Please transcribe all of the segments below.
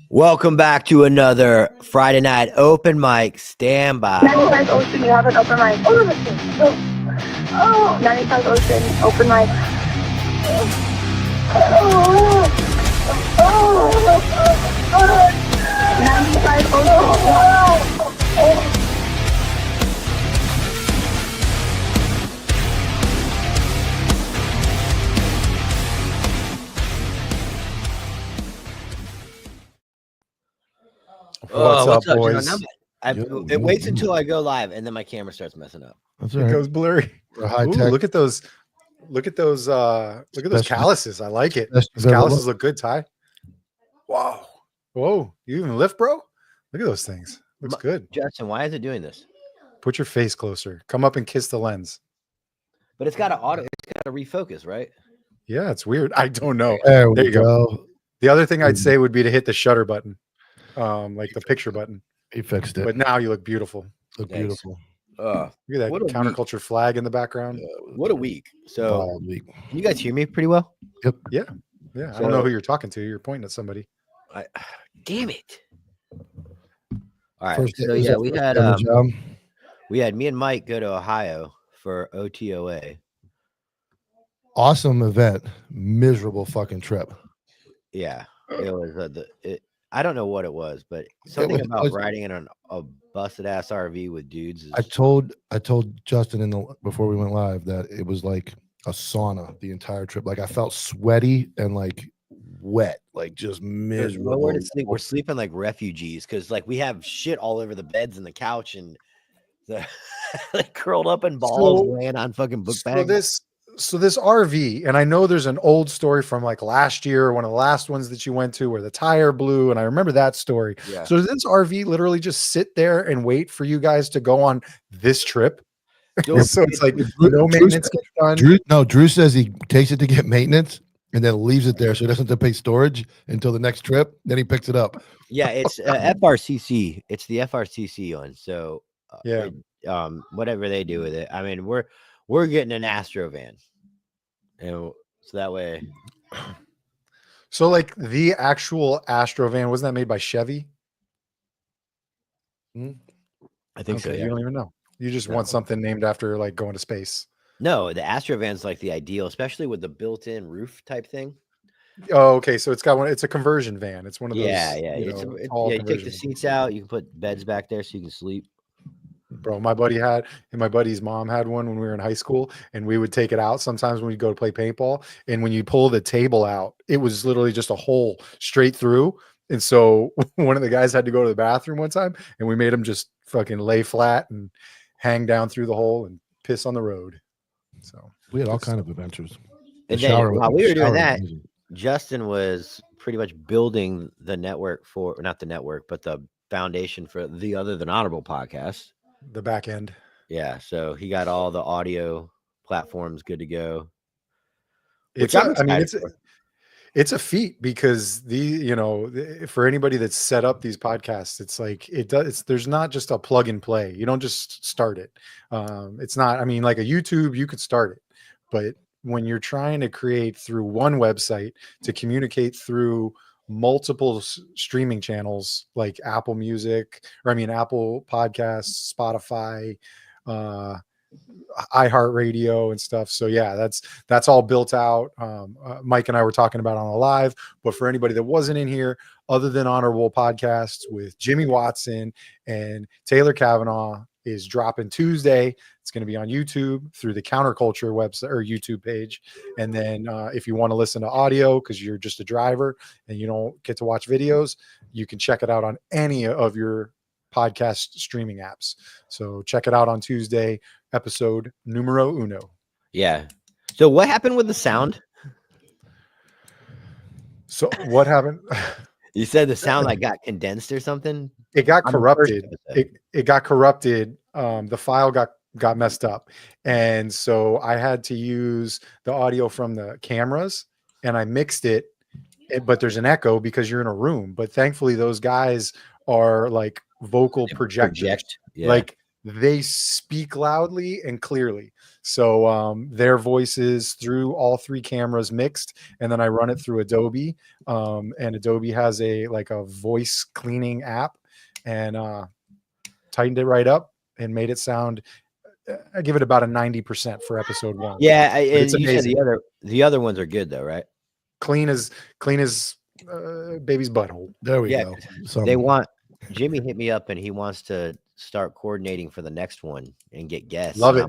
Welcome back to another Friday night open mic. Stand by. 95 Ocean, you have an open mic. Oh, listen. Oh, 95 Ocean, open mic. Oh, 95 Ocean. What's up, boys? It waits until I go live, and then my camera starts messing up. That's It right. goes blurry. High Ooh, tech. look at those calluses. I like it. That's Those very calluses look good, Ty. Wow. Whoa. You even lift, bro? Look at those things. Looks good. Justin, why is it doing this? Put your face closer. Come up and kiss the lens. But it's got to refocus, right? Yeah, it's weird. I don't know. There we you go. The other thing I'd say would be to hit the shutter button. Like the picture button. He fixed it. But now you look beautiful. Look Thanks. beautiful. Look at that What a counterculture flag in the background. What a week. So, Wild week. can you guys hear me pretty well? Yeah. I don't know who you're talking to. You're pointing at somebody. Damn it. All right. First- So, is yeah, that we first had ever job? me and Mike go to Ohio for OTOA. Awesome event. Miserable fucking trip. Yeah. It was I don't know what it was, but something was- about riding in a busted ass RV with dudes. I told Justin before we went live that it was like a sauna the entire trip. Like I felt sweaty and like wet, like just There's miserable. nowhere to sleep. We're sleeping like refugees because like we have shit all over the beds and the couch and like curled up in balls laying on fucking book bags. So this RV, and I know there's an old story from like last year, one of the last ones that you went to where the tire blew, and I remember that story. Yeah. So does this RV literally just sit there and wait for you guys to go on this trip? So it's like no maintenance gets done. Drew says he takes it to get maintenance and then leaves it there so he doesn't have to pay storage until the next trip. Then he picks it up. Yeah, it's FRCC. It's the FRCC one. So whatever they do with it. I mean, we're getting an Astro van, and so that way. So like the actual Astro van, wasn't that made by Chevy? I think so. Okay, Yeah. you don't even know. You just want something named after like going to space. No, the Astro van's like the ideal, especially with the built-in roof type thing. Oh, okay. So it's got one. It's a conversion van. It's one of those. Yeah. you It's know, you tall take the conversion seats out. You can put beds back there so you can sleep. Bro, my buddy's mom had one when we were in high school, and we would take it out sometimes when we go to play paintball. And when you pull the table out, it was literally just a hole straight through. And so one of the guys had to go to the bathroom one time, and we made him just fucking lay flat and hang down through the hole and piss on the road. So We had all kind of adventures. And The then shower- while we the were doing shower was that, amazing. Justin was pretty much building the network not the network, but the foundation for the Other Than Honorable podcast. the back end. Yeah, so he got all the audio platforms good to go. It's I'm a, I mean, excited for. it's a feat because for anybody that's set up these podcasts, it's like there's not just a plug and play. You don't just start it. It's not, I mean, like a YouTube, you could start it, but when you're trying to create through one website to communicate through multiple streaming channels like Apple Podcasts, Spotify, iHeartRadio and stuff. So yeah, that's all built out. Mike and I were talking about on the live, but for anybody that wasn't in here, Other Than Honorable podcasts with Jimmy Watson and Taylor Kavanaugh is dropping Tuesday. It's going to be on YouTube through the Counterculture website or YouTube page. And then if you want to listen to audio because you're just a driver and you don't get to watch videos, you can check it out on any of your podcast streaming apps. So check it out on Tuesday, episode numero uno. Yeah. So what happened with the sound? So what happened? You said the sound like got condensed or something. It got On the first corrupted. episode. It got corrupted. The file got messed up. And so I had to use the audio from the cameras and I mixed it, but there's an echo because you're in a room. But thankfully those guys are like vocal projectors. Yeah. Like they speak loudly and clearly. So their voices through all 3 cameras mixed, and then I run it through Adobe. And Adobe has a voice cleaning app, and tightened it right up and made it sound. I give it about a 90% for episode 1. Yeah, and it's you said amazing. the other ones are good though, right? Clean as baby's butthole. There we Yeah, go. They want Jimmy hit me up and he wants to start coordinating for the next one and get guests. Love it.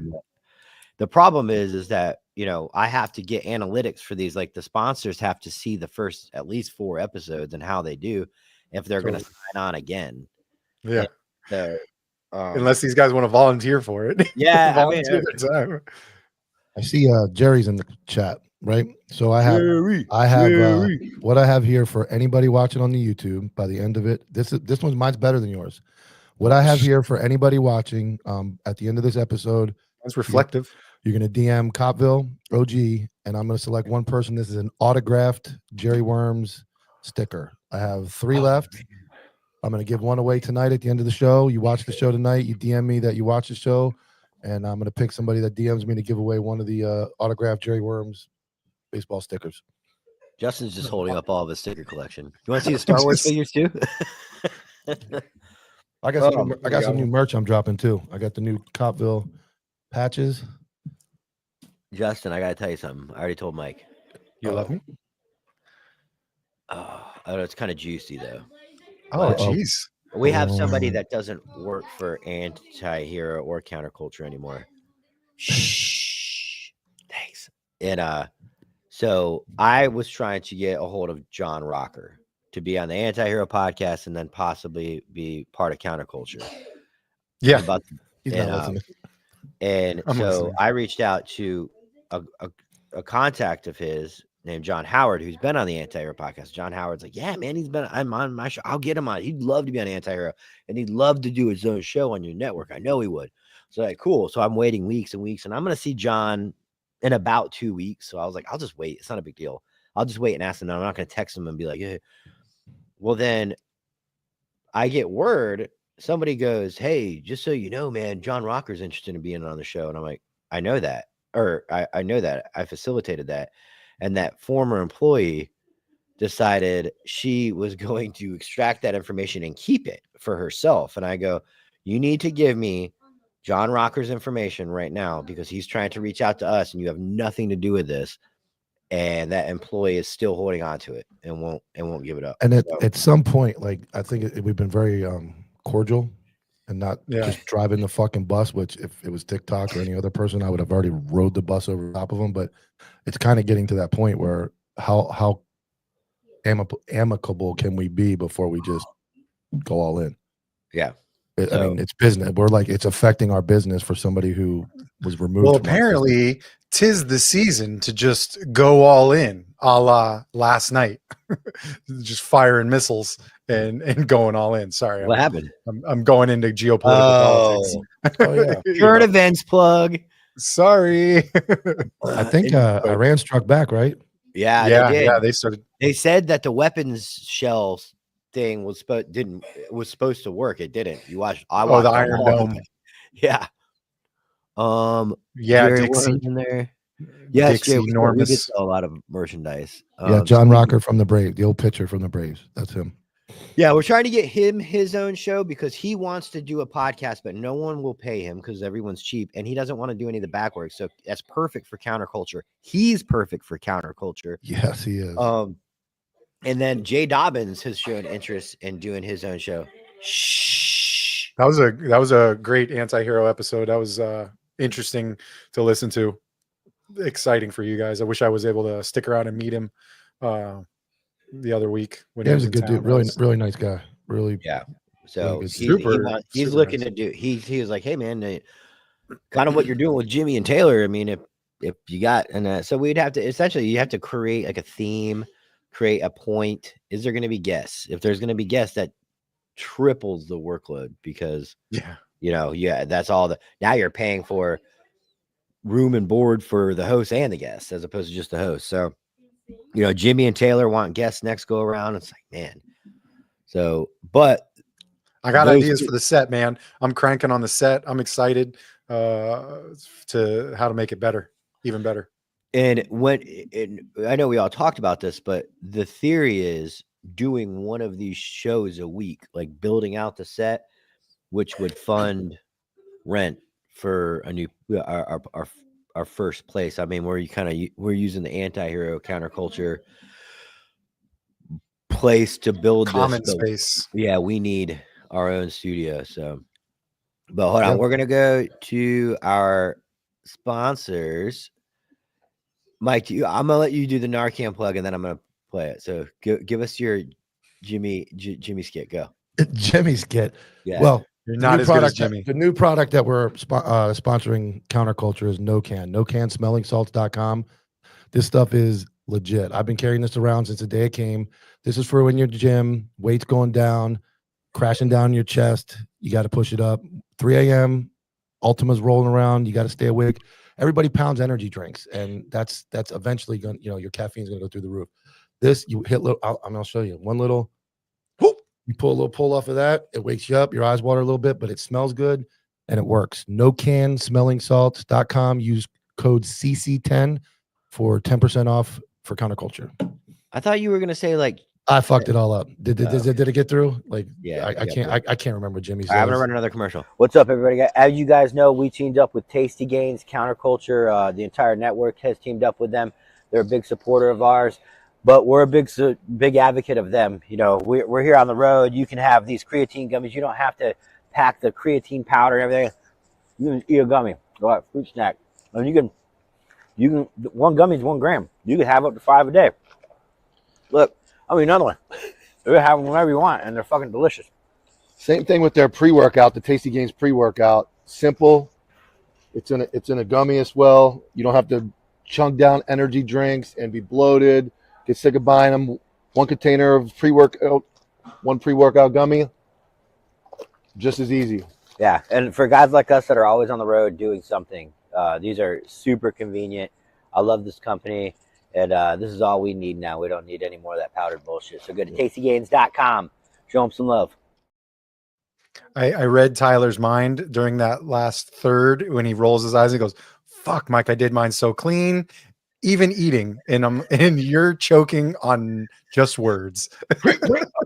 The problem is that, I have to get analytics for these. Like the sponsors have to see the first at least 4 episodes and how they do if they're going to sign on again. Yeah. Unless these guys want to volunteer for it. Yeah. Volunteer their time. I see Jerry's in the chat, right? So I have what I have here for anybody watching on the YouTube by the end of it. This mine's better than yours. What I have here for anybody watching at the end of this episode. That's reflective. You're going to DM Copville OG, and I'm going to select one person. This is an autographed Jerry Worms sticker. I have 3 left. Man. I'm going to give one away tonight at the end of the show. You watch the show tonight. You DM me that you watch the show, and I'm going to pick somebody that DMs me to give away one of the autographed Jerry Worms baseball stickers. Justin's just holding up all of his sticker collection. You want to see the Star Wars figures too? I got some new merch I'm dropping too. I got the new Copville patches. Justin, I gotta tell you something. I already told Mike. You love me? I don't know, it's kind of juicy though. Oh, jeez. We have somebody that doesn't work for anti-hero or counterculture anymore. Shh. Thanks. And so I was trying to get a hold of John Rocker to be on the Anti-Hero podcast and then possibly be part of counterculture. Yeah. And so I reached out to a contact of his named John Howard, who's been on the Anti-Hero podcast. John Howard's like, yeah, man, I'm on my show. I'll get him on. He'd love to be on Anti-Hero, and he'd love to do his own show on your network. I know he would. So like, cool. So I'm waiting weeks and weeks, and I'm going to see John in about 2 weeks. So I was like, I'll just wait. It's not a big deal. I'll just wait and ask him. I'm not going to text him and be like, hey. Well, then I get word. Somebody goes, hey, just so you know, man, John Rocker's interested in being on the show. And I'm like, I know that. Or I know that. I facilitated that. And that former employee decided she was going to extract that information and keep it for herself. And I go, you need to give me John Rocker's information right now because he's trying to reach out to us and you have nothing to do with this. And that employee is still holding on to it and won't give it up. And at some point, like, I think we've been very cordial and not just driving the fucking bus, which if it was TikTok or any other person, I would have already rode the bus over top of them. But it's kind of getting to that point where how amicable can we be before we just go all in? Yeah. I mean, it's business. We're like, it's affecting our business for somebody who was removed. Well, apparently, 'tis the season to just go all in, a la last night, just firing missiles and going all in. Sorry, what happened? I'm going into geopolitical politics. Oh yeah, current events plug. Sorry. I think Iran struck back, right? Yeah, yeah, they did. yeah. They started. They said that the weapons shells thing was supposed to work. It didn't. I watched the Iron Dome. Yeah. Yeah, Jerry Dixie in there. Yes, Dixie, we did sell a lot of merchandise. Yeah, John Rocker from the Braves, the old pitcher from the Braves. That's him. Yeah, we're trying to get him his own show because he wants to do a podcast, but no one will pay him because everyone's cheap and he doesn't want to do any of the back work. So that's perfect for counterculture. He's perfect for counterculture. Yes, he is. And then Jay Dobbins has shown interest in doing his own show. Shh. That was a great anti-hero episode. That was interesting to listen to. Exciting for you guys. I wish I was able to stick around and meet him the other week when he was a good dude. Really nice guy. Really, yeah. So really he's looking to do. He was like, hey man, kind of what you're doing with Jimmy and Taylor. I mean, if you got so we'd have to essentially you have to create like a theme, create a point. Is there going to be guests? If there's going to be guests, that triples the workload because that's all now you're paying for room and board for the host and the guests as opposed to just the host. So, Jimmy and Taylor want guests next go around. It's like, man. So, but I got Those ideas two- for the set, man. I'm cranking on the set. I'm excited to how to make it better, even better. And I know we all talked about this, but the theory is doing one of these shows a week, like building out the set, which would fund rent for a new our first place. I mean, we're using the anti-hero counterculture place to build Common this. space. Yeah, we need our own studio. So, but hold on, Yep. we're gonna go to our sponsors. Mike, I'm gonna let you do the Narcan plug, and then I'm gonna play it. So give us your Jimmy skit. Go. Jimmy's kit. Yeah. Well, You're the not new as good as product Jimmy. the new product that we're sponsoring Counterculture is NoCan smelling salts.com. This stuff is legit. I've been carrying this around since the day it came. This is for when you're in your gym, weight's going down, crashing down your chest. You got to push it up. 3 a.m. Ultima's rolling around. You got to stay awake. Everybody pounds energy drinks, and that's eventually going. Your caffeine's going to go through the roof. This you hit little. I'll show you one little. Whoop, you pull a little pull off of that. It wakes you up. Your eyes water a little bit, but it smells good and it works. NoCan smelling salts.com. Use code CC10 for 10% off for Counterculture. I thought you were gonna say like, I fucked it all up. Did it get through? Like, yeah. I can't remember Jimmy's. I'm gonna run another commercial. What's up, everybody? As you guys know, we teamed up with Tasty Gains Counterculture. The entire network has teamed up with them. They're a big supporter of ours, but we're a big advocate of them. We're here on the road. You can have these creatine gummies. You don't have to pack the creatine powder and everything. You can eat a gummy, go out, fruit snack, and you can one gummy is 1 gram. You can have up to 5 a day. Look, another one. You can have them whenever you want, and they're fucking delicious. Same thing with their pre-workout, the Tasty Gains pre-workout. Simple. It's in a gummy as well. You don't have to chunk down energy drinks and be bloated. Get sick of buying them. One container of one pre-workout gummy. Just as easy. Yeah, and for guys like us that are always on the road doing something, these are super convenient. I love this company, and this is all we need now. We don't need any more of that powdered bullshit. So go to tastygains.com. Show them some love. I read Tyler's mind during that last third when he rolls his eyes and goes, "Fuck, Mike, I did mine so clean." Even eating, and you're choking on just words.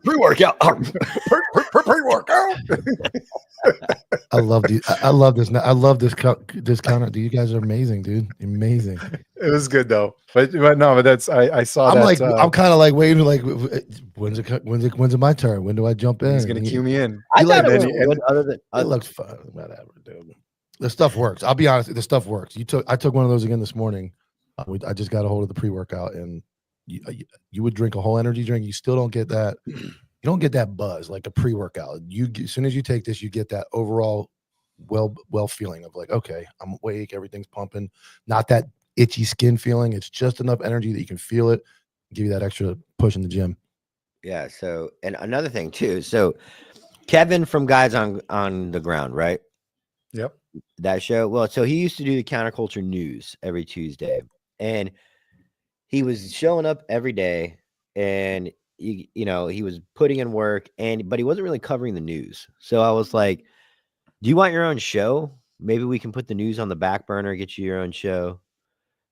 Pre-workout. Pre-workout. I love these. I love this. I love this counter. Dude, you guys are amazing, dude. Amazing. It was good though, but that's I saw. I'm that, I'm kind of like waiting. Like, when's it my turn? When do I jump in? he's gonna cue me in. I thought like- it was good, other than It looks fun. Whatever, dude. The stuff works. I'll be honest. The stuff works. I took one of those again this morning. I just got a hold of the pre-workout, and you would drink a whole energy drink. You still don't get that. You don't get that buzz like a pre-workout. As soon as you take this, you get that overall well feeling of like, okay, I'm awake, everything's pumping. Not that itchy skin feeling. It's just enough energy that you can feel it, give you that extra push in the gym. Yeah. So, and another thing too. So, Kevin from Guys on the Ground, right? Yep. That show. Well, so he used to do the Counterculture News every Tuesday, and he was showing up every day, and he was putting in work, but he wasn't really covering the news. So I was like, "Do you want your own show? Maybe we can put the news on the back burner, get you your own show."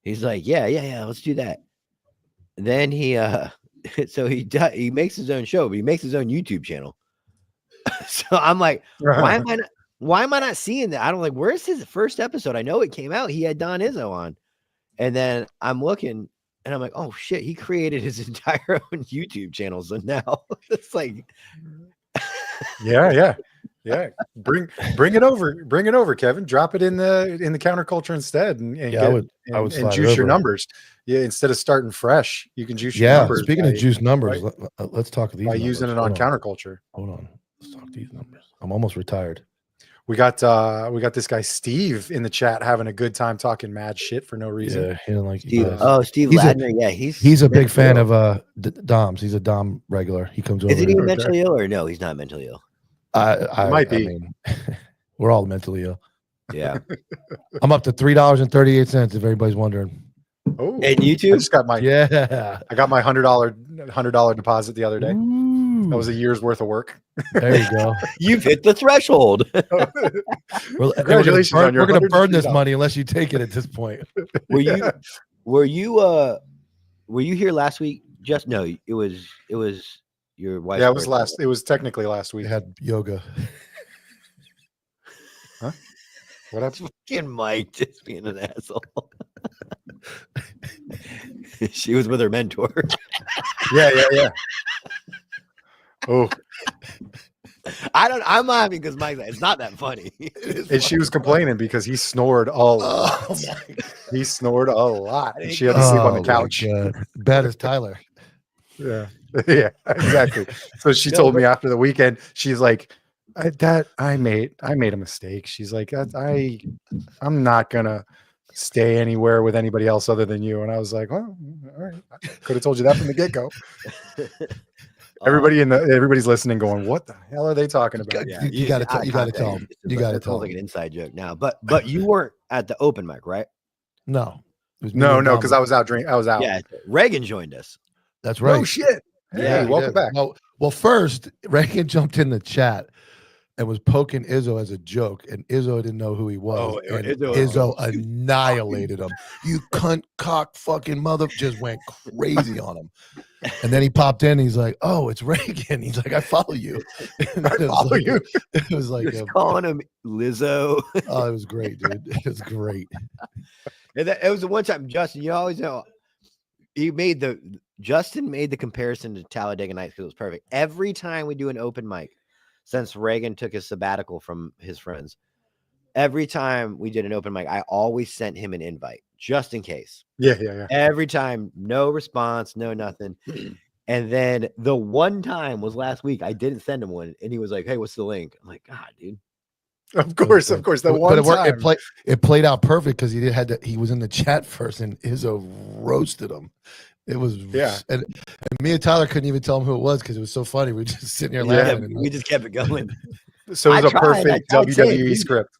He's like, "Yeah, let's do that." Then he makes his own show, but he makes his own YouTube channel. So I'm like, why am I not seeing that? I don't where's his first episode? I know it came out. He had Don Izzo on. And then I'm looking and I'm like, oh shit, he created his entire own YouTube channel. So now it's like Yeah. Bring it over, Kevin. Drop it in the Counterculture instead, and I would slide juice it your over. numbers. Yeah, instead of starting fresh, you can juice your Yeah. numbers. Speaking of juice numbers, by- let's talk these by numbers. using it on Hold Counterculture. Hold on. Let's talk these numbers. I'm almost retired. We got this guy Steve in the chat having a good time talking mad shit for no reason. Yeah, he didn't like Steve. you guys. Oh, Steve He's a- Ladner. Yeah, He's a big fan of Dom's. He's a Dom regular. He comes over. Isn't he here. mentally ill or no? He's not mentally ill. I might be. mean, we're all mentally ill. Yeah. I'm up to $3.38 if anybody's wondering. Oh, And I YouTube? just got my Yeah. I got my $100 deposit the other day. Ooh. Ooh, That was a year's worth of work. there you go. You've hit the threshold. Congratulations on your We're gonna burn this $150. money unless you take it at this point. Were Yeah. you here last week? Just no, it was your wife's Yeah, it was birthday. last. It was technically last We week. had yoga. What happened? Fucking Mike just being an asshole. She was with her mentor. Yeah. Oh, I'm laughing because Mike's like, it's not that funny. and she was complaining because he snored a lot. Oh my He snored a lot. And she had to sleep on the my couch. God. Bad as Tyler. Yeah, yeah, exactly. So she told me after the weekend, she's like, I made a mistake. She's like, I'm not gonna stay anywhere with anybody else other than you. And I was like, well, all right, I could have told you that from the get go. Everybody's listening, going, what the hell are they talking about? Yeah, You gotta tell them. You gotta That tell sounds like them. an inside joke now. But you weren't at the open mic, right? No. It was me No, and because Dominic. I was out drinking. I was out. Yeah, Reagan joined us. That's right. Oh shit. Hey, Yeah, he welcome did. back. Well, first Reagan jumped in the chat and was poking Izzo as a joke, and Izzo didn't know who he was. Oh, and Izzo- Izzo annihilated him. You cunt, cock, fucking mother! Just went crazy on him. And then he popped in. He's like, "Oh, it's Reagan." He's like, "I follow you." And I it was follow like- you. It was like, Just calling him Lizzo. oh, it was great, dude. It was great. And it was the one time, Justin, you always know Justin made the comparison to Talladega Nights because it was perfect. Every time we do an open mic, since Reagan took his sabbatical from his friends, every time we did an open mic, I always sent him an invite just in case. Yeah. Every time, no response, no nothing. And then the one time was last week, I didn't send him one, and he was like, "Hey, what's the link?" I'm like, "God, dude." Of course. That But one it worked. time. It played out perfect because he was in the chat first, and Izzo roasted him. It was and me and Tyler couldn't even tell him who it was because it was so funny. We were just sitting here Yeah, laughing. We just kept it going. So it was I a tried, perfect I tried saying, WWE dude. script.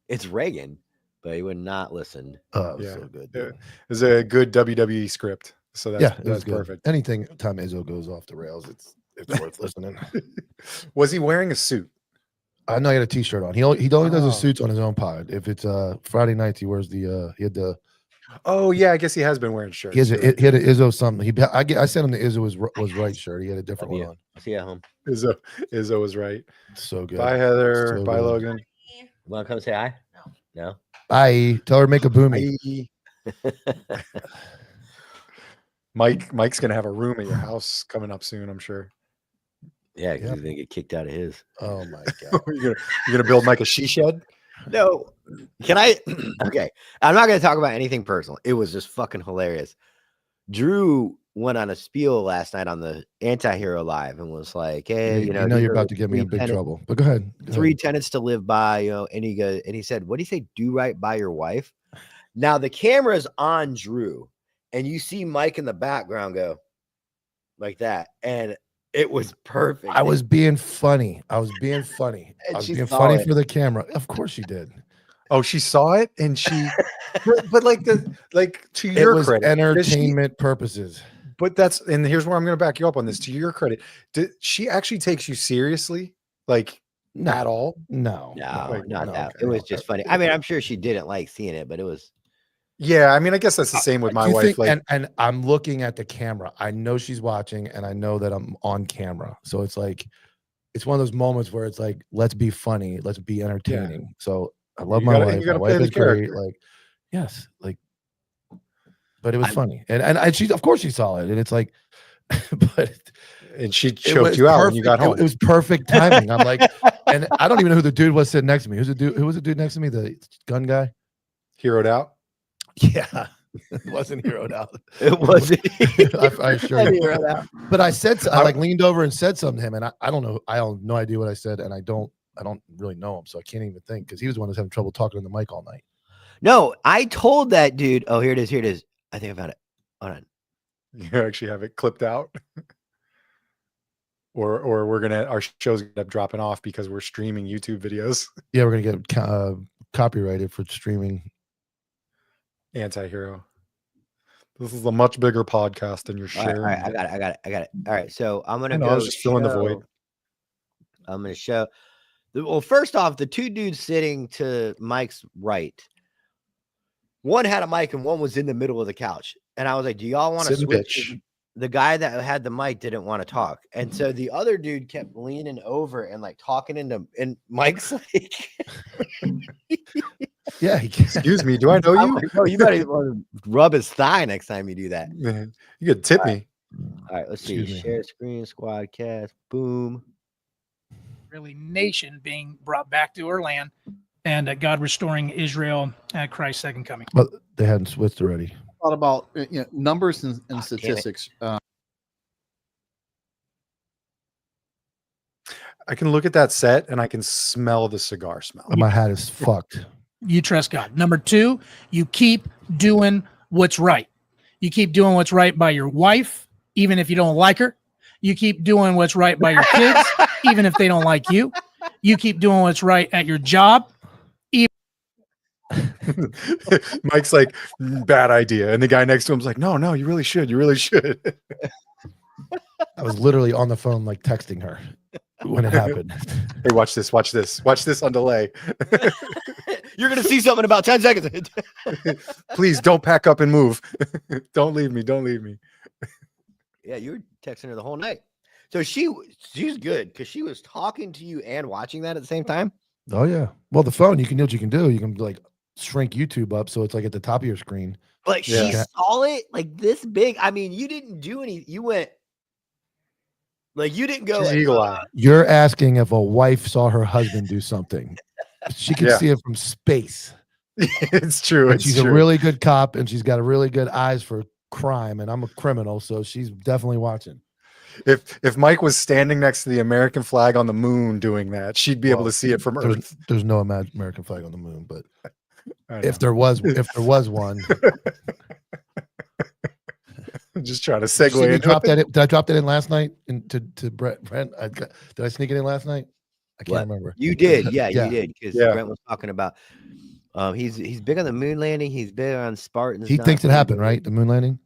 It's Reagan, but he would not listen. Oh, it was Yeah. so good. Yeah. dude. It was a good WWE script. So Yeah, that's, it was that's good. perfect. Anything time Izzo goes off the rails, it's worth listening. Was he wearing a suit? I know he had a T-shirt on. He only does Oh. his suits on his own pod. If it's Friday nights, he wears the he had the Oh yeah, I guess he has been wearing shirts. he had You're a Izzo something. I sent him the Izzo was right shirt. He had a different one Yeah. on. See you at home. right. Izzo was right. So good. Bye Heather. So Bye good. Logan. You want to come say hi? No. Bye. Tell her to make a boomy. Bye. Mike's gonna have a room at your house coming up soon, I'm sure. Yeah, because Yep. he's gonna get kicked out of his. Oh my god. you're gonna build Mike a she shed? No. Can I? Okay. I'm not going to talk about anything personal. It was just fucking hilarious. Drew went on a spiel last night on the Anti-Hero Live and was like, "Hey, you know these you're are about to get me in three big tenets- trouble. But go ahead. Go Three ahead. tenets to live by, and he said, what do you say? Do right by your wife. Now the camera's on Drew, and you see Mike in the background go like that, and it was perfect. I was being funny. I was being funny. And I was she being saw funny it. for the camera. Of course she did. Oh, she saw it and she but like to It your was credit. does she- entertainment purposes. But that's and here's where I'm gonna back you up on this. To your credit, did she actually takes you seriously? Like No, at all? no, No, Like, not no, that. okay, It was no. just funny. I mean, I'm sure she didn't like seeing it, but it was. Yeah, I mean, I guess that's the same with my Do you wife. think- Like and I'm looking at the camera. I know she's watching, and I know that I'm on camera. So it's like, it's one of those moments where it's like, let's be funny, let's be entertaining. So I love You my gotta- you wife. My gotta wife play the is great. character. Like, yes, like, but it was I- funny, and she, of course, she saw it, and it's like, but and she it choked was you out when you got perfect. home. It was perfect timing. I'm like, and I don't even know who the dude was sitting next to me. Who was the dude next to me? The gun guy. Heroed out. Yeah, it wasn't heroed out. It wasn't. I assure you. But I said, I like leaned over and said something to him, and I don't know, I have no idea what I said, and I don't really know him, so I can't even think because he was the one who's having trouble talking to the mic all night. No, I told that dude. Oh, here it is. Here it is. I think I found it. Hold on. You actually have it clipped out. or our show's gonna end up dropping off because we're streaming YouTube videos. Yeah, we're gonna get copyrighted for streaming. Anti-hero. This is a much bigger podcast, and you're All right, sharing. I got it. All right, so I'm gonna I know, go. I was just filling the void. I'm gonna show. Well, first off, the two dudes sitting to Mike's right, one had a mic and one was in the middle of the couch, and I was like, "Do y'all want to Sit and switch?" bitch. The guy that had the mic didn't want to talk, and so the other dude kept leaning over and like talking and Mike's like, Yeah, he can. Excuse me, do I know I'm you? like, "Oh, you better rub his thigh next time you do that." Man, you could tip me. All right, let's see. Excuse me. Share screen, Squadcast, boom. Really nation being brought back to her land, and God restoring Israel at Christ's second coming. But they hadn't switched already. Thought about numbers and damn it. statistics. I can look at that set and I can smell the cigar smell. My hat is fucked. You trust God. Number two, you keep doing what's right. You keep doing what's right by your wife, even if you don't like her. You keep doing what's right by your kids, even if they don't like you. You keep doing what's right at your job. Mike's like, bad idea. And the guy next to him's like, no, you really should. You really should. I was literally on the phone, like texting her when it happened. Hey, watch this on delay. You're gonna see something in about 10 seconds. Please don't pack up and move. Don't leave me. Yeah, you were texting her the whole night. So she's good because she was talking to you and watching that at the same time. Oh yeah. Well, the phone, you can do what you can do. You can like shrink YouTube up so it's like at the top of your screen. But she Yeah. saw it like this big. I mean, you didn't do any. You went like you didn't go. She's Like, eagle eye. You're asking if a wife saw her husband do something. She can Yeah. see it from space. It's true. And It's she's true. a really good cop and she's got a really good eyes for crime. And I'm a criminal, so she's definitely watching. If Mike was standing next to the American flag on the moon doing that, she'd be able Well, to see it from Earth. There's no American flag on the moon, but I if know. there was one, I'm just trying to did, you see segue me into drop it. that in, did I drop that in last night to Brent? Did I sneak it in last night? I can't What? remember. you did, yeah, Yeah. you did because Yeah. Brent was talking about. He's big on the moon landing. He's big on Spartans. He not thinks it being happened, big. right? The moon landing.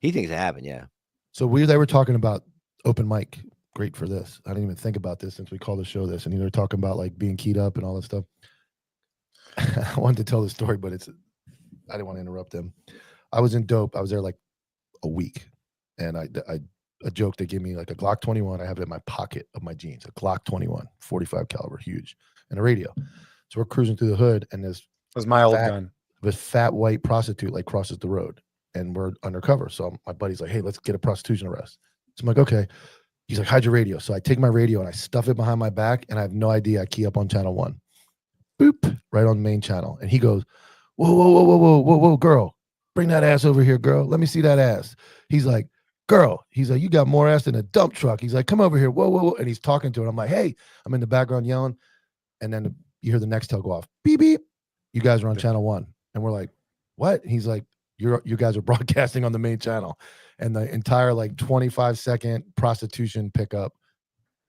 He thinks it happened. Yeah. So they were talking about open mic. Great for this. I didn't even think about this since we called the show this, and they were talking about like being keyed up and all that stuff. I wanted to tell the story, but I didn't want to interrupt them. I was in Dope. I was there like a week, and a joke they gave me like a Glock 21. I have it in my pocket of my jeans. A Glock 21, 45 caliber, huge, and a radio. So we're cruising through the hood, and this That was my old Fact. gun. fat white prostitute like crosses the road, and we're undercover. So my buddy's like, "Hey, let's get a prostitution arrest." So I'm like, "Okay." He's like, "Hide your radio." So I take my radio and I stuff it behind my back, and I have no idea. I key up on channel 1, boop, right on the main channel, and he goes, "Whoa, girl, bring that ass over here, girl. Let me see that ass." He's like, "Girl," he's like, "You got more ass than a dump truck." He's like, "Come over here, whoa," and he's talking to her. I'm like, "Hey," I'm in the background yelling, and then you hear the Nextel go off, beep beep. You guys are on channel 1, and we're like, "What?" He's like, you guys are broadcasting on the main channel." And the entire like 25-second prostitution pickup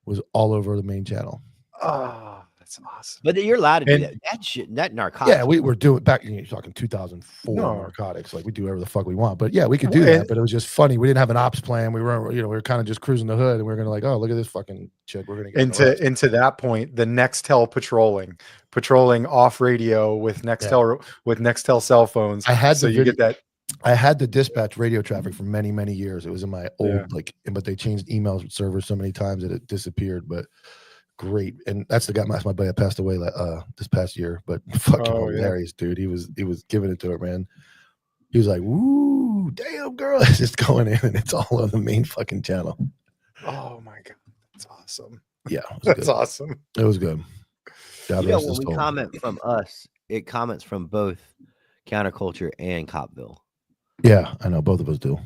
was all over the main channel. Oh, that's awesome. But you're allowed to do And- that. That shit, that narcotics. Yeah, we were doing back. You're talking 2004 No. narcotics. Like we do whatever the fuck we want. But yeah, we could do that. And- But it was just funny. We didn't have an ops plan. We were kind of just cruising the hood, and we were gonna like, oh, look at this fucking chick. We're gonna get into that point, the Nextel patrolling off radio with Nextel cell phones. I had so the you get that. I had the dispatch radio traffic for many, many years. It was in my old Yeah. but they changed email servers so many times that it disappeared. But great, and that's the guy. My buddy that passed away this past year. But fucking Oh, yeah. hilarious, dude. He was giving it to her, man. He was like, "Woo, damn, girl!" It's just going in, and it's all on the main fucking channel. Oh my god, that's awesome. Yeah, it was That's good. awesome. It was good. God You know, rest his when we soul. comment from us, it comments from both Counterculture and Copville. Yeah, I know both of us do.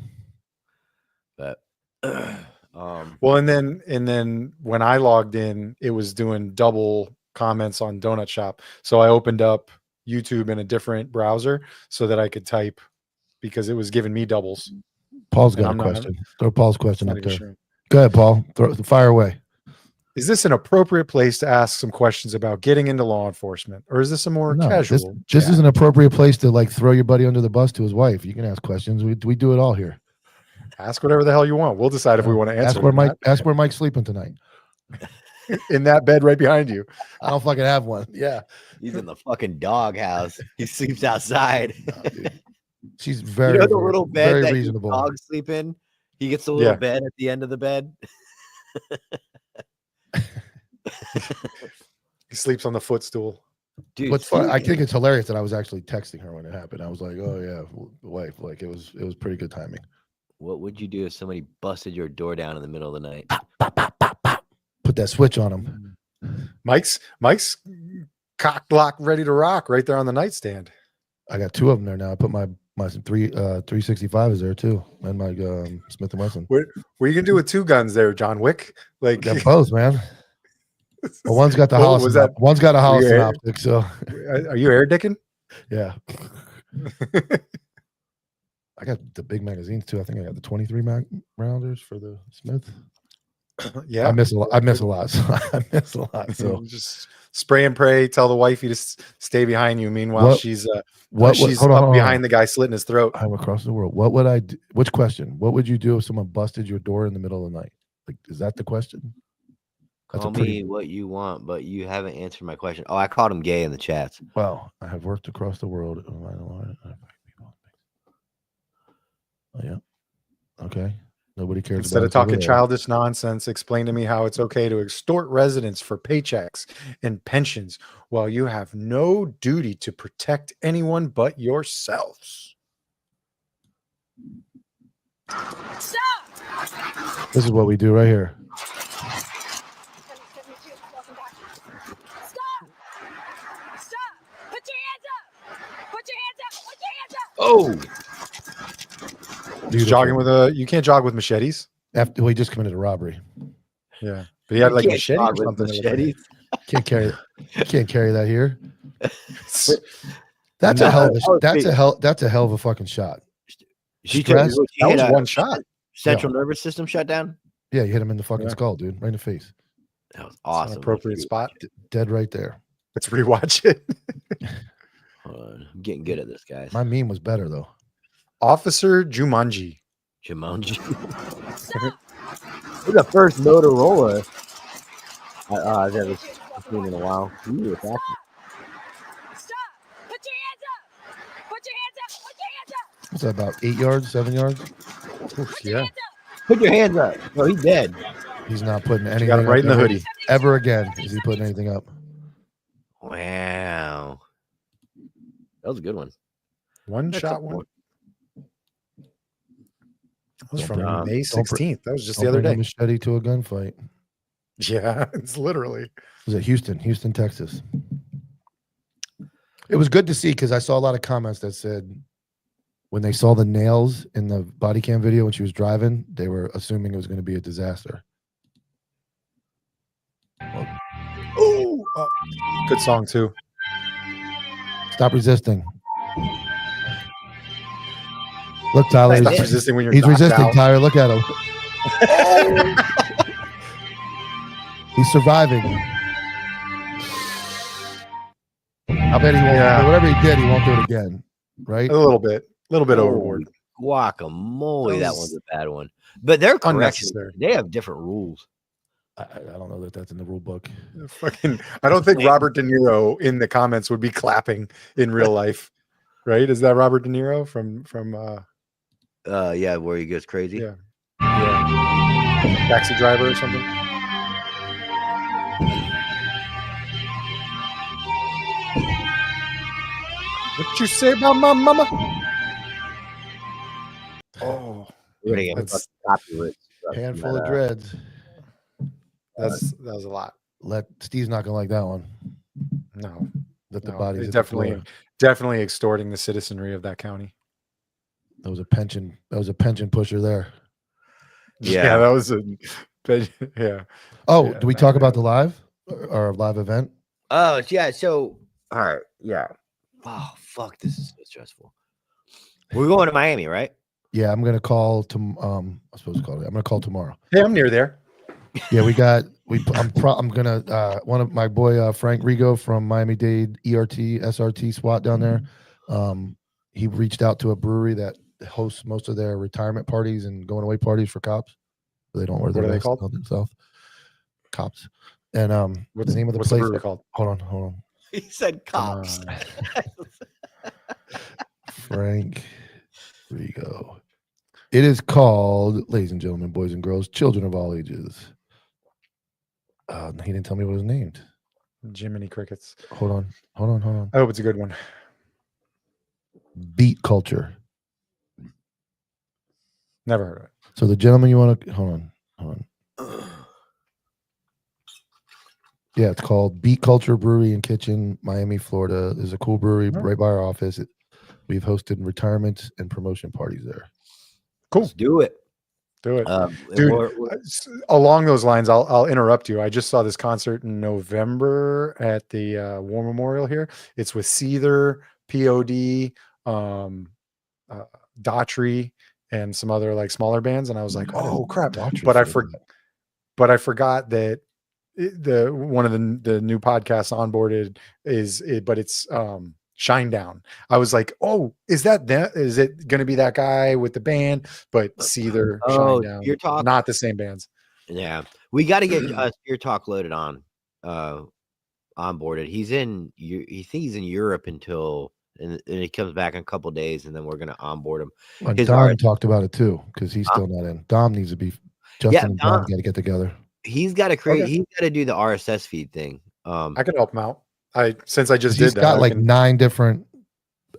But Well, and then when I logged in, it was doing double comments on Donut Shop. So I opened up YouTube in a different browser so that I could type because it was giving me doubles. Paul's And got a I'm not- question. Throw Paul's question Not up even there. sure. Go ahead, Paul. Fire away. Is this an appropriate place to ask some questions about getting into law enforcement, or is this a more No, casual? this chat? is an appropriate place to like throw your buddy under the bus to his wife. You can ask questions. We do it all here. Ask whatever the hell you want. We'll decide if we want to answer. Ask where Mike's sleeping tonight. In that bed right behind you. I don't fucking have one. Yeah. He's in the fucking doghouse. He sleeps outside. No, dude. She's very, You know the little bed very that reasonable. dogs sleep in? He gets the little Yeah. bed at the end of the bed. He sleeps on the footstool. Dude, What's fun? I speaking- think it's hilarious that I was actually texting her when it happened. I was like, "Oh yeah, wife." Like it was pretty good timing. What would you do if somebody busted your door down in the middle of the night? Put that switch on him. Mike's cock lock ready to rock right there on the nightstand. I got two of them there now. I put my 365 is there too, and my Smith and Wesson. What are you gonna do with two guns there, John Wick? Like Got both, man. Well, one's got the What house. was that? One's got a house Were you in air- optic. So are you air dicking? yeah. I got the big magazines too. I think I got the 23 rounders for the Smith. Yeah. I miss a lot. I miss a lot. So I miss a lot. So just spray and pray. Tell the wifey to stay behind you. Meanwhile, What- she's hold on, up behind the guy slitting his throat. I'm across the world. What would I do? Which question? What would you do if someone busted your door in the middle of the night? Like, is that the question? That's Call a pretty me what you want, but you haven't answered my question. Oh, I called him gay in the chats. well. I have worked across the world. Oh yeah. Okay. Nobody cares. Instead about of us over talking there. childish nonsense, explain to me how it's okay to extort residents for paychecks and pensions while you have no duty to protect anyone but yourselves. This is what we do right here. Oh, He's jogging with you can't jog with machetes. After we just committed a robbery. Yeah. But he had like can't machete or jog with something. machetes. Can't carry that here. It's- That's No, a hell of that a was that's a hell of a fucking shot. She Stress? That was one shot. Central nervous system shut down. Yeah, you hit him in the fucking Yeah. skull, dude, right in the face. That was It's an awesome. appropriate spot. Dead right there. Let's rewatch it. Hold on. I'm getting good at this, guys. My meme was better though. Officer Jumanji. Jumanji. It's the first Motorola I've ever seen in a while. Ooh, it's actually- What's that about 8 yards, 7 yards? Oof, yeah. Put your hands up. No, he's dead. He's not putting She anything got him right up in the ever- hoodie. Ever again is he putting anything up? Wow. That was a good one. One That's shot a one. point. That was Don't from bring- May don't br- 16th. That was just Don't the other bring a day. machete to a gunfight. Yeah, it's literally. Was it Houston, Texas? It was good to see because I saw a lot of comments that said when they saw the nails in the body cam video when she was driving, they were assuming it was going to be a disaster. Oh, good song too. Stop resisting. Look, Tyler, Stop he's, resisting when you're he's knocked resisting, out. Tyler. Look at him. He's surviving. I bet he won't. Yeah. Whatever he did, he won't do it again. Right? A little bit Oh, overboard. Guacamole. That That was one's a bad one. But they're corrections. Unnecessary. They have different rules. I don't know that that's in the rule book. Fucking, I don't think Robert De Niro in the comments would be clapping in real life, right? Is that Robert De Niro from Yeah, where he goes crazy. Yeah. Taxi Driver or something? What you say about my mama? Oh, We're gonna get That's- copyright stuff from Handful that, of dreads. that was a lot. Steve's not gonna like that one. No, That the no, bodies it's hit the definitely floor. definitely extorting the citizenry of that county. That was a pension. That was a pension pusher there. Yeah. that was a yeah. Oh, Yeah, do we not talk bad. about the live or live event? Oh yeah, so all right, yeah. Oh fuck, this is so stressful. We're going to Miami, right? Yeah, I'm gonna call to. I'm supposed to call it. I'm gonna call tomorrow. Hey, I'm near there. Yeah, I'm gonna one of my boy Frank Rigo from Miami-Dade SRT SWAT down there. He reached out to a brewery that hosts most of their retirement parties and going away parties for cops. They don't wear their What are they vests called? on themselves. Cops. And What's the name of the what's place. the brewery called? Hold on. He said cops. Frank Rigo. It is called, ladies and gentlemen, boys and girls, children of all ages. He didn't tell me what it was named. Jiminy Crickets. Hold on. I hope it's a good one. Beat Culture. Never heard of it. So the gentleman you want to hold on. Yeah, it's called Beat Culture Brewery and Kitchen, Miami, Florida. There's a cool brewery right by our office. We've hosted retirements and promotion parties there. Cool. Let's do it. Do it. Dude, Along those lines, I'll interrupt you. I just saw this concert in November at the War Memorial here. It's with Seether, POD, Daughtry, and some other like smaller bands. And I was like, oh crap. But I forgot that one of the new podcasts onboarded but it's Shinedown. I was like, oh, is it going to be that guy with the band? But Seether, Shinedown, Spear Talk? not the same bands. Yeah, we got to get Spear Talk loaded on, onboarded. He's in Europe until, and he comes back in a couple days, and then we're gonna onboard him. And Dom talked about it too because he's still not in. Dom needs to be. Justin and Dom got to get together. He's got to create. Okay. He's got to do the RSS feed thing. I can help him out. Since I just did that, he's got like 9 different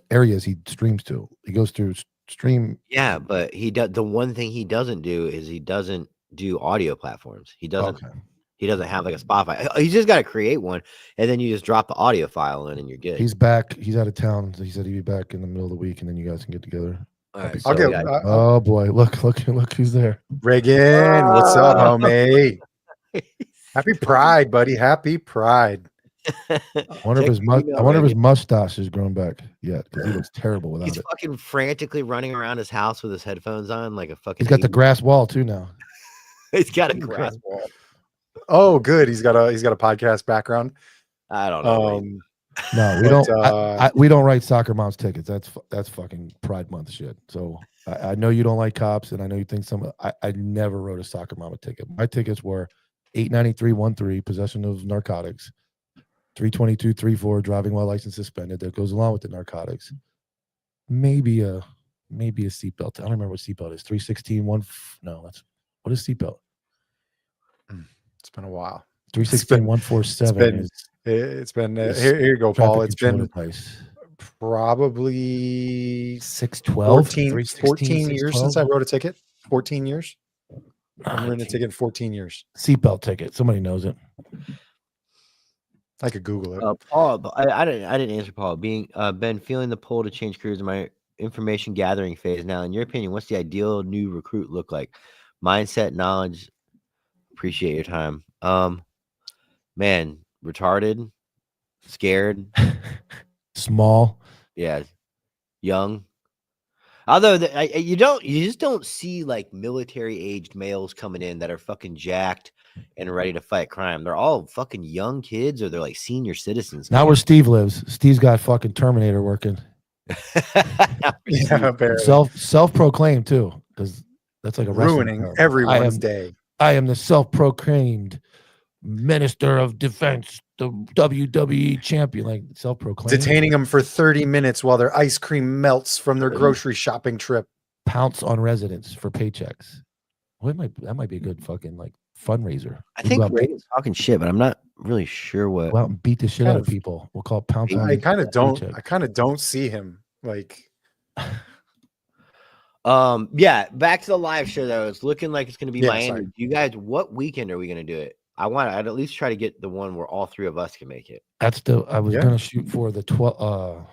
areas he streams to. He goes through stream. Yeah, but he does. The one thing he doesn't do is he doesn't do audio platforms. He doesn't. Okay. He doesn't have like a Spotify. He's just got to create one, and then you just drop the audio file in, and you're good. He's back. He's out of town. He said he'd be back in the middle of the week, and then you guys can get together. All right, I'll get. Oh boy, look who's there. Reagan, what's up, homie? Happy Pride, buddy. Happy Pride. I wonder if his mustache has grown back yet, because he looks terrible without it. He's fucking frantically running around his house with his headphones on, like a fucking. He's got the grass wall too now. He's got a grass wall. Oh, good. He's got a podcast background. I don't know. No, we don't. We don't write Soccer Moms tickets. That's fucking Pride Month shit. So I know you don't like cops, and I know you think I never wrote a Soccer Mama ticket. My tickets were 893-13 possession of narcotics, 322-34 driving while license suspended. That goes along with the narcotics. Maybe a seatbelt. I don't remember what seatbelt is. 316-1. No, what is seatbelt? It's been a while. 316-147. It's been here you go, Paul. It's been device. Probably 612 14 years since I wrote a ticket. 14 years. I'm written a ticket in 14 years. Seatbelt ticket. Somebody knows it. I could Google it. Paul, I didn't answer Paul. Been feeling the pull to change careers in my information gathering phase now. In your opinion, what's the ideal new recruit look like? Mindset, knowledge. Appreciate your time. Man, retarded, scared, small. Yeah, young. Although you just don't see like military aged males coming in that are fucking jacked and ready to fight crime. They're all fucking young kids, or they're like senior citizens. Not where Steve lives. Steve's got fucking Terminator working. Yeah, self-proclaimed too, because that's like a ruining everyone's day. I am the self-proclaimed Minister of Defense, the WWE champion, like self-proclaimed. Detaining them for 30 minutes while their ice cream melts from their grocery shopping trip. Pounce on residents for paychecks. That might be a good fucking like fundraiser. I think Reagan's talking shit, but I'm not really sure what. Go out and beat the shit out of people. We'll call it pounce on. I kind of don't see him like. Yeah, back to the live show though. It's looking like it's going to be Miami. Sorry. You guys, what weekend are we going to do it? I'd at least try to get the one where all three of us can make it. I was going to shoot for the 11th,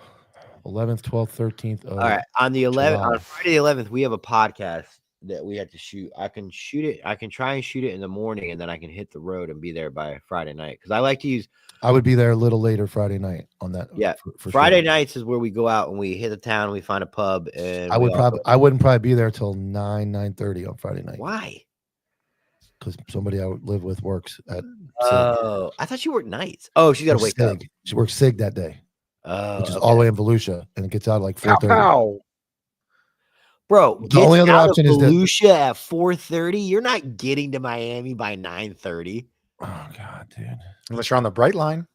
12th, 13th. All right, on the 11th, on Friday the 11th, we have a podcast that we had to shoot. I can shoot it. I can try and shoot it in the morning, and then I can hit the road and be there by Friday night. Because I like to use. I would be there a little later Friday night on that. Yeah, for Friday nights is where we go out and we hit the town. And we find a pub, and I wouldn't probably be there till 9:30 on Friday night. Why? because somebody I live with works at SIG. Oh, I thought you worked nights. Oh, she's got to Or wake up. SIG. She works SIG that day, Oh, which is okay. all the way in Volusia, and it gets out at like Pow, 4:30. pow. Bro, The gets only other out option of is that- Volusia at 4:30. You're not getting to Miami by 9:30. Oh God, dude. Unless you're on the bright line.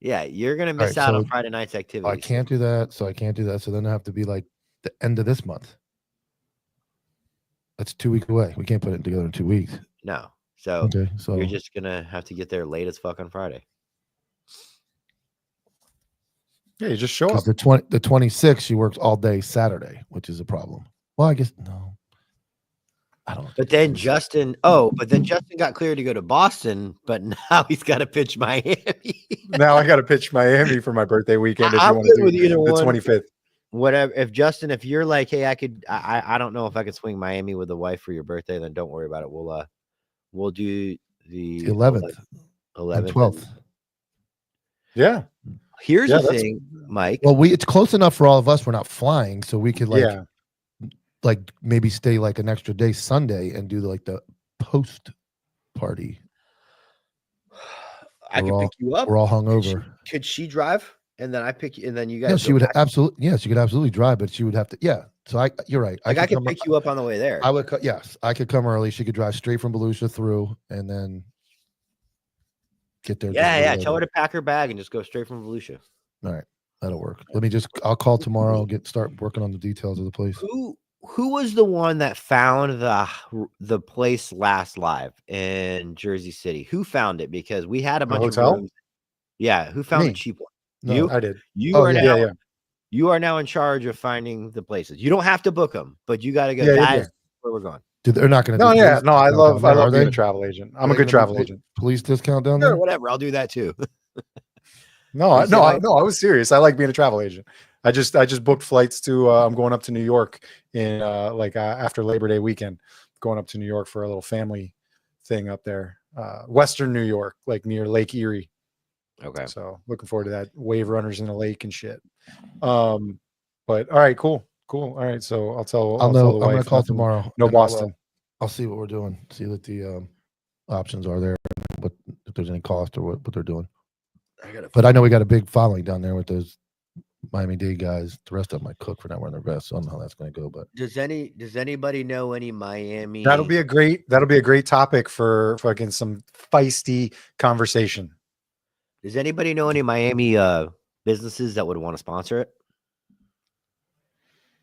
Yeah, you're gonna miss right, out on so Friday night's activities. I can't do that. So I can't do that. So then I have to be like the end of this month. That's 2 weeks away. We can't put it together in 2 weeks. No, so Okay, so you're just gonna have to get there late as fuck on Friday. Yeah, you just show up. because the 26th she works all day Saturday, which is a problem. Well, I guess no. I don't. But then Justin got cleared to go to Boston, but now he's got to pitch Miami. Now I got to pitch Miami for my birthday weekend if I'm you want to good do with either the one. 25th. Whatever. If you're like, hey, I don't know if I could swing Miami with the wife for your birthday, then don't worry about it. We'll do the 11th 11th and 12th. Yeah. Here's Yeah, the that's- thing, Mike. Well, it's close enough for all of us. We're not flying, so we could like maybe stay like an extra day Sunday and do like the post party. I can we're pick you up. We're all hungover. Could she drive? And then I pick you, and then you guys. No, go she would back? absolutely. Yeah, she could absolutely drive, but she would have to. Yeah. So you're right. Like I could come- pick you up on the way there. I would. Yes, I could come early. She could drive straight from Volusia through, and then get there. just a Yeah. little Tell her later. to pack her bag and just go straight from Volusia. All right, that'll work. I'll call tomorrow. Start working on the details of the place. Who was the one that found the place last live in Jersey City? Who found it? Because we had a bunch of hotel? rooms. Yeah, who found Me. the cheap one? No, You? I did. You Oh, are yeah. now Yeah. you are now in charge of finding the places. You don't have to book them, but you got to go. Yeah, yeah, Guys, where we're going. Dude, they're not going to. No, yeah. No, I love Are being they? a travel agent. I'm Are a they good gonna travel do agent. Police discount down Sure, there. whatever. I'll do that too. No, You see, like- I was serious. I like being a travel agent. I just booked flights to I'm going up to New York in after Labor Day weekend, going up to New York for a little family thing up there. Western New York, like near Lake Erie. Okay. So looking forward to that. Wave runners in the lake and shit. But all right, cool. All right. So I'll tell the I'm going to wife, call nothing- tomorrow. No and I'll, Boston. I'll see what we're doing. See what the options are there. What if there's any cost or what they're doing. But I know we got a big following down there with those Miami-Dade guys. The rest of them might cook for not wearing their vests. So I don't know how that's going to go. But Does anybody know any Miami? That'll be a great topic for fucking some feisty conversation. Does anybody know any Miami businesses that would want to sponsor it?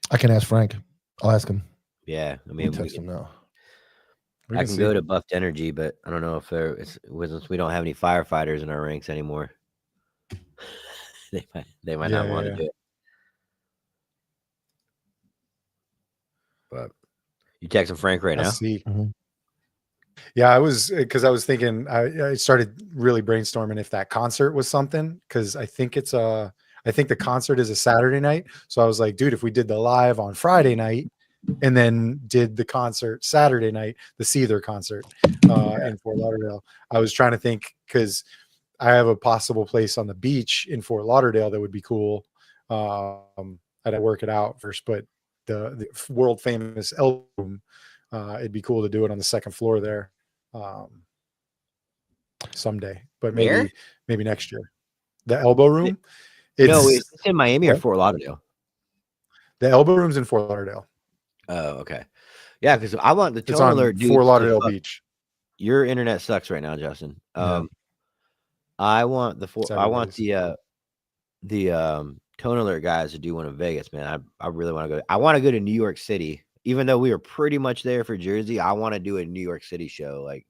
I can ask Frank. I'll ask him. Yeah, I I'll mean, text him now. We I can can see. go to Buffed Energy, but I don't know if since we don't have any firefighters in our ranks anymore. they might not Yeah, want to yeah. do it. But you texting Frank right I'll now? see. Mhm. Yeah, I was thinking I started really brainstorming if that concert was something because I think the concert is a Saturday night. So I was like, dude, if we did the live on Friday night and then did the concert Saturday night, the Seether concert in Fort Lauderdale, I was trying to think because I have a possible place on the beach in Fort Lauderdale that would be cool. I'd have to work it out first, but the world famous Elbow Room, it'd be cool to do it on the second floor there someday, but Where? maybe next year. The Elbow Room. No, it's in Miami or What? Fort Lauderdale. The Elbow Room's in Fort Lauderdale. Oh, okay. Yeah, because I want the It's tone on alert dudes Fort to Lauderdale fuck- Beach. Your internet sucks right now, Justin. Yeah. I want It's I want everybody's. the tone alert guys to do one in Vegas, man. I really want to go. I want to go to New York City, even though we were pretty much there for Jersey. I want to do a New York City show, like,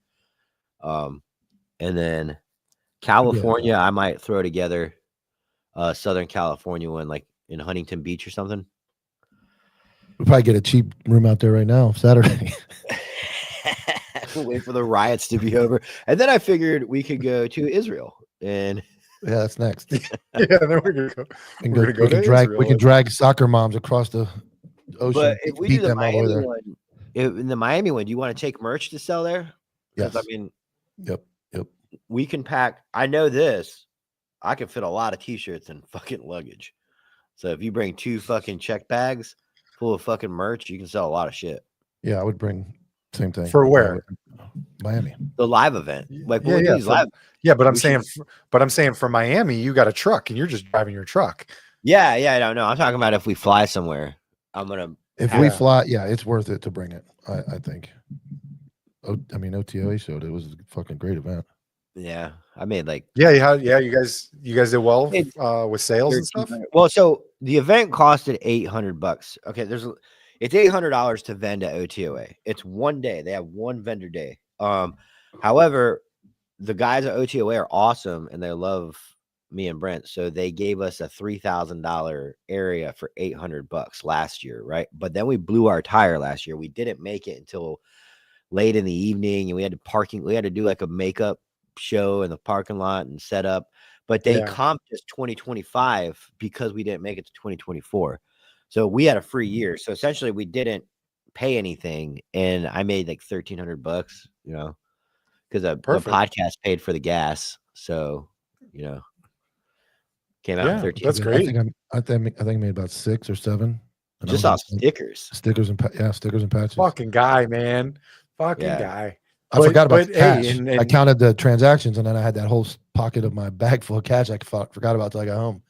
and then California. I might throw together Southern California one, like in Huntington Beach or something. We'll probably get a cheap room out there right now, Saturday. Wait for the riots to be over, and then I figured we could go to Israel and. Yeah, that's next. Yeah, then we're gonna go. We can, We're gonna go to drag. Israel. We can drag soccer moms across the ocean. But if we beat do the them all the way Miami there. one, in the Miami one, do you want to take merch to sell there? 'Cause, Yes. I mean, Yep. we can pack. I know this. I can fit a lot of t-shirts in fucking luggage. So if you bring 2 fucking check bags full of fucking merch, you can sell a lot of shit. Yeah, I would bring Same thing. For where? Miami. The live event. Like Yeah, we'll do yeah, these for- live. Yeah, but I'm We saying, for Miami, you got a truck and you're just driving your truck. Yeah, I don't know. I'm talking about if we fly somewhere. I'm gonna. If Yeah. we fly, yeah, it's worth it to bring it. I think. I mean, OTOA showed it was a fucking great event. Yeah, I made like Yeah, you guys did well It- with sales and stuff. 1300. Well, so the event costed $800. Okay, it's $800 to vend at OTOA. It's one day. They have one vendor day. However, the guys at OTOA are awesome and they love me and Brent, so they gave us a $3,000 area for $800 last year, right? But then we blew our tire last year. We didn't make it until late in the evening, and we had to do like a makeup show in the parking lot and set up. But they Yeah. comped us 2025 because we didn't make it to 2024. So we had a free year. So essentially we didn't pay anything, and I made like $1,300, because the Perfect. podcast paid for the gas. So, came out Yeah, 13. that's great. I think I made about 6 or 7. And I Just was off like, stickers. stickers and stickers and patches. Fucking guy, man. Fucking Yeah. guy. I forgot about but the cash. hey, and- I counted the transactions, and then I had that whole pocket of my bag full of cash. I forgot about till I got home.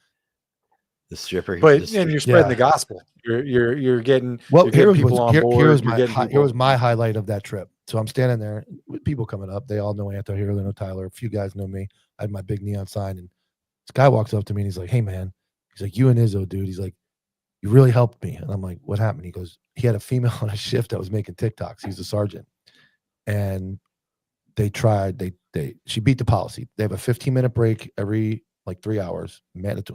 The stripper. But the and you're spreading Yeah. the gospel. You're getting Well, you're here getting was people on here board. was you're my getting here was people- my highlight of that trip. So I'm standing there with people coming up. They all know Anto here. They know Tyler. A few guys know me. I had my big neon sign, and this guy walks up to me and he's like, "Hey, man," he's like, "You and Izzo, dude." He's like, "You really helped me." And I'm like, "What happened?" He goes, "He had a female on a shift that was making TikToks. He's a sergeant, and she beat the policy. They have a 15-minute break every like 3 hours,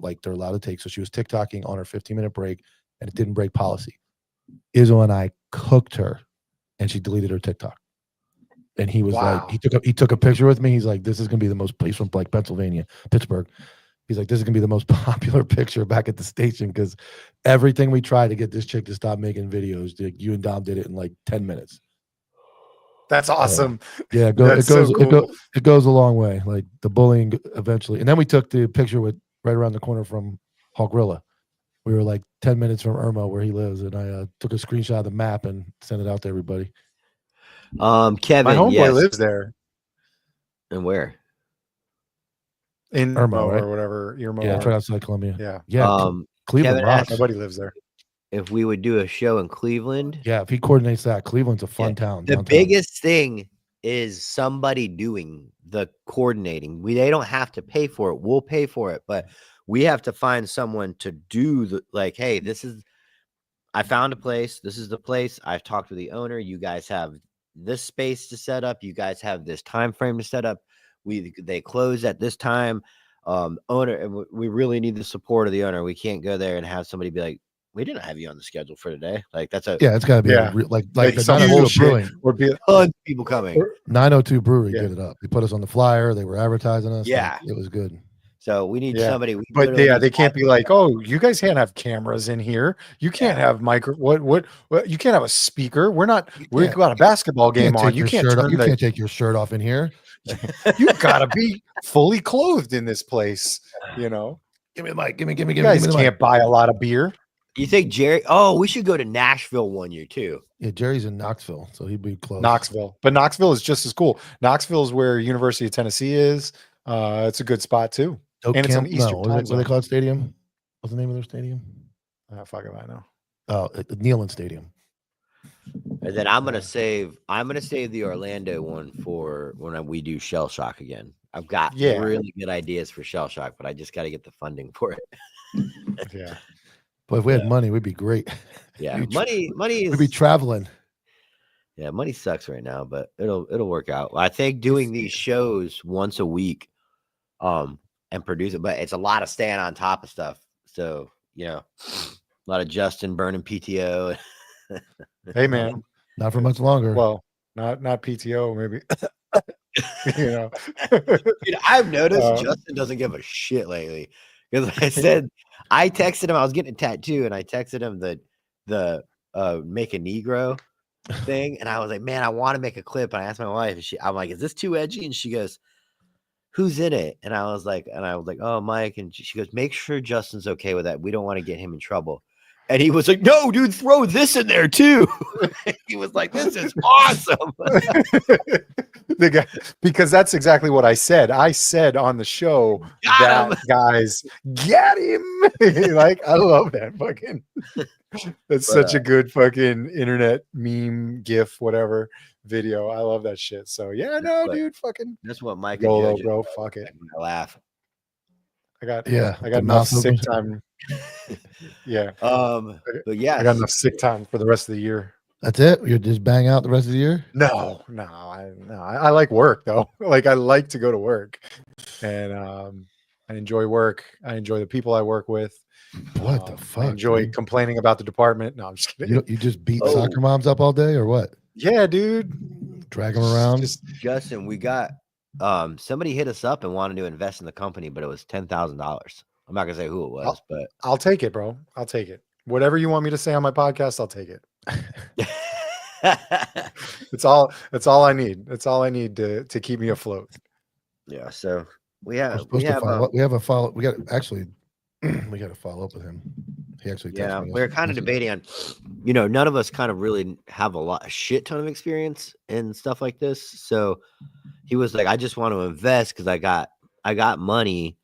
like they're allowed to take. So she was TikToking on her 15-minute break, and it didn't break policy. Izzo and I cooked her, and she deleted her TikTok. And he was Wow. like, he took a picture with me. He's like, "This is gonna be the most." He's from like Pennsylvania, Pittsburgh. He's like, "This is gonna be the most popular picture back at the station because everything we tried to get this chick to stop making videos, you and Dom did it in like 10 minutes." That's awesome. Yeah, That's so cool. it goes a long way. Like the bullying eventually, and then we took the picture with right around the corner from Hawgrilla. We were like 10 minutes from Irmo where he lives, and I took a screenshot of the map and sent it out to everybody. Kevin, My homeboy yes. lives there And where? in Irmo, Irmo right? or whatever. Irmo. Yeah, it's right outside Columbia. Yeah. Yeah, Cleveland Kevin rocks. asked Nobody lives there. if we would do a show in Cleveland. Yeah, if he coordinates that, Cleveland's a fun Yeah. town. The downtown. biggest thing is somebody doing the coordinating. They don't have to pay for it. We'll pay for it, but we have to find someone to do the like, hey, I found a place. This is the place. I've talked with the owner. You guys have this space to set up. You guys have this time frame to set up. They close at this time. Owner, and we really need the support of the owner. We can't go there and have somebody be like, "We didn't have you on the schedule for today." Like that's a Yeah, it's got to be Yeah. like Like the some 902 bullshit. Brewing. Or be ton of people coming. 902 Brewery Yeah. did it up. They put us on the flyer. They were advertising us. Yeah. Like, it was good. So we need Yeah. somebody. But literally yeah, need they can't 5 be like, "Oh, you guys can't have cameras in here. You can't have what? You can't have a speaker. We've can't- got a basketball game on. take You your can't shirt off. turn You the. can't take your shirt off in here. You gotta be fully clothed in this place. You know, Give me the mic. Give me you the guys mic. can't buy a lot of beer. You think Jerry? Oh, we should go to Nashville one year too. Yeah, Jerry's in Knoxville, so he'd be close. Knoxville, but Knoxville is just as cool. Knoxville is where University of Tennessee is. It's a good spot too. Oak and it's an Camp- Eastern no, what time do they zone. call it? Stadium? What's the name of their stadium? Fuck if I know. Oh, Neyland Stadium. And then I'm gonna save the Orlando one for when we do Shell Shock again. I've got Yeah. really good ideas for Shell Shock, but I just got to get the funding for it. Yeah, But if we had money, we'd be great. Yeah, We'd be money We'd be is traveling. yeah, money sucks right now, but it'll work out. I think doing these shows once a week, and produce it, but it's a lot of staying on top of stuff. So a lot of Justin burning PTO. hey man. Not for much longer. Well, not PTO, maybe. You know, Dude, I've noticed Uh, Justin doesn't give a shit lately. Because I texted him, I was getting a tattoo, and I texted him the make a Negro thing, and I was like, man, I want to make a clip. And I asked my wife, and I'm like, is this too edgy? And she goes, who's in it? And I was like, oh, Mike. And she goes, make sure Justin's okay with that. We don't want to get him in trouble. And he was like, "No, dude, throw this in there too." He was like, "This is awesome." The guy, because that's exactly what I said. I said on the show Got that him. guys get him. Like, I love that fucking. That's such a good fucking internet meme, GIF, whatever video. I love that shit. So yeah, no, what- dude, fucking That's what Mike YOLO, and bro. Fuck it. I laugh. I got Yeah, I the got enough mouth sick open. time. Yeah, But yeah, I got enough sick time for the rest of the year. That's it. You're just bang out the rest of the year. No, I like work though. Like I like to go to work, and I enjoy work. I enjoy the people I work with. What the fuck? I enjoy dude? complaining about the department. No, I'm just kidding. You just beat Oh. soccer moms up all day or what? Yeah, dude. Drag them around. Just Justin, we got somebody hit us up and wanted to invest in the company, but it was $10,000. I'm not gonna say who it was, but I'll take it, bro. I'll take it. Whatever you want me to say on my podcast, I'll take it. It's all I need. That's all I need to keep me afloat. yeah. So we We're have supposed to follow up. We have a follow. We got actually. We got to follow up with him. He actually. yeah, texted me we're kind of debating on, none of us kind of really have a shit ton of experience in stuff like this. So he was like, I just want to invest because I got money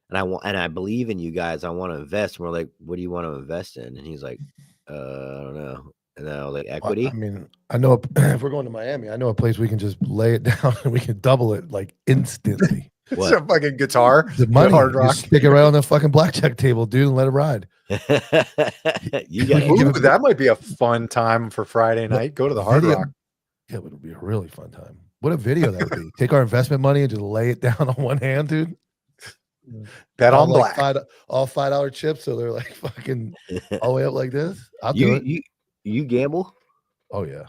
and I believe in you guys. I want to invest. And we're like, what do you want to invest in? And he's like, I don't know. And then I was like, equity. I mean, I know if we're going to Miami, I know a place we can just lay it down and we can double it like instantly. It's What? a fucking guitar. The money, hard you rock. stick it right on the fucking blackjack table, dude, and let it ride. You We got can give Ooh, it- that might be a fun time for Friday night. Go to the Hard Video- Rock. Yeah, it would be a really fun time. What a video that would be. Take our investment money and just lay it down on one hand, dude. Bet All on like black. all $5 chips, so they're like fucking all the way up like this. I'll do you, it. you gamble? Oh yeah.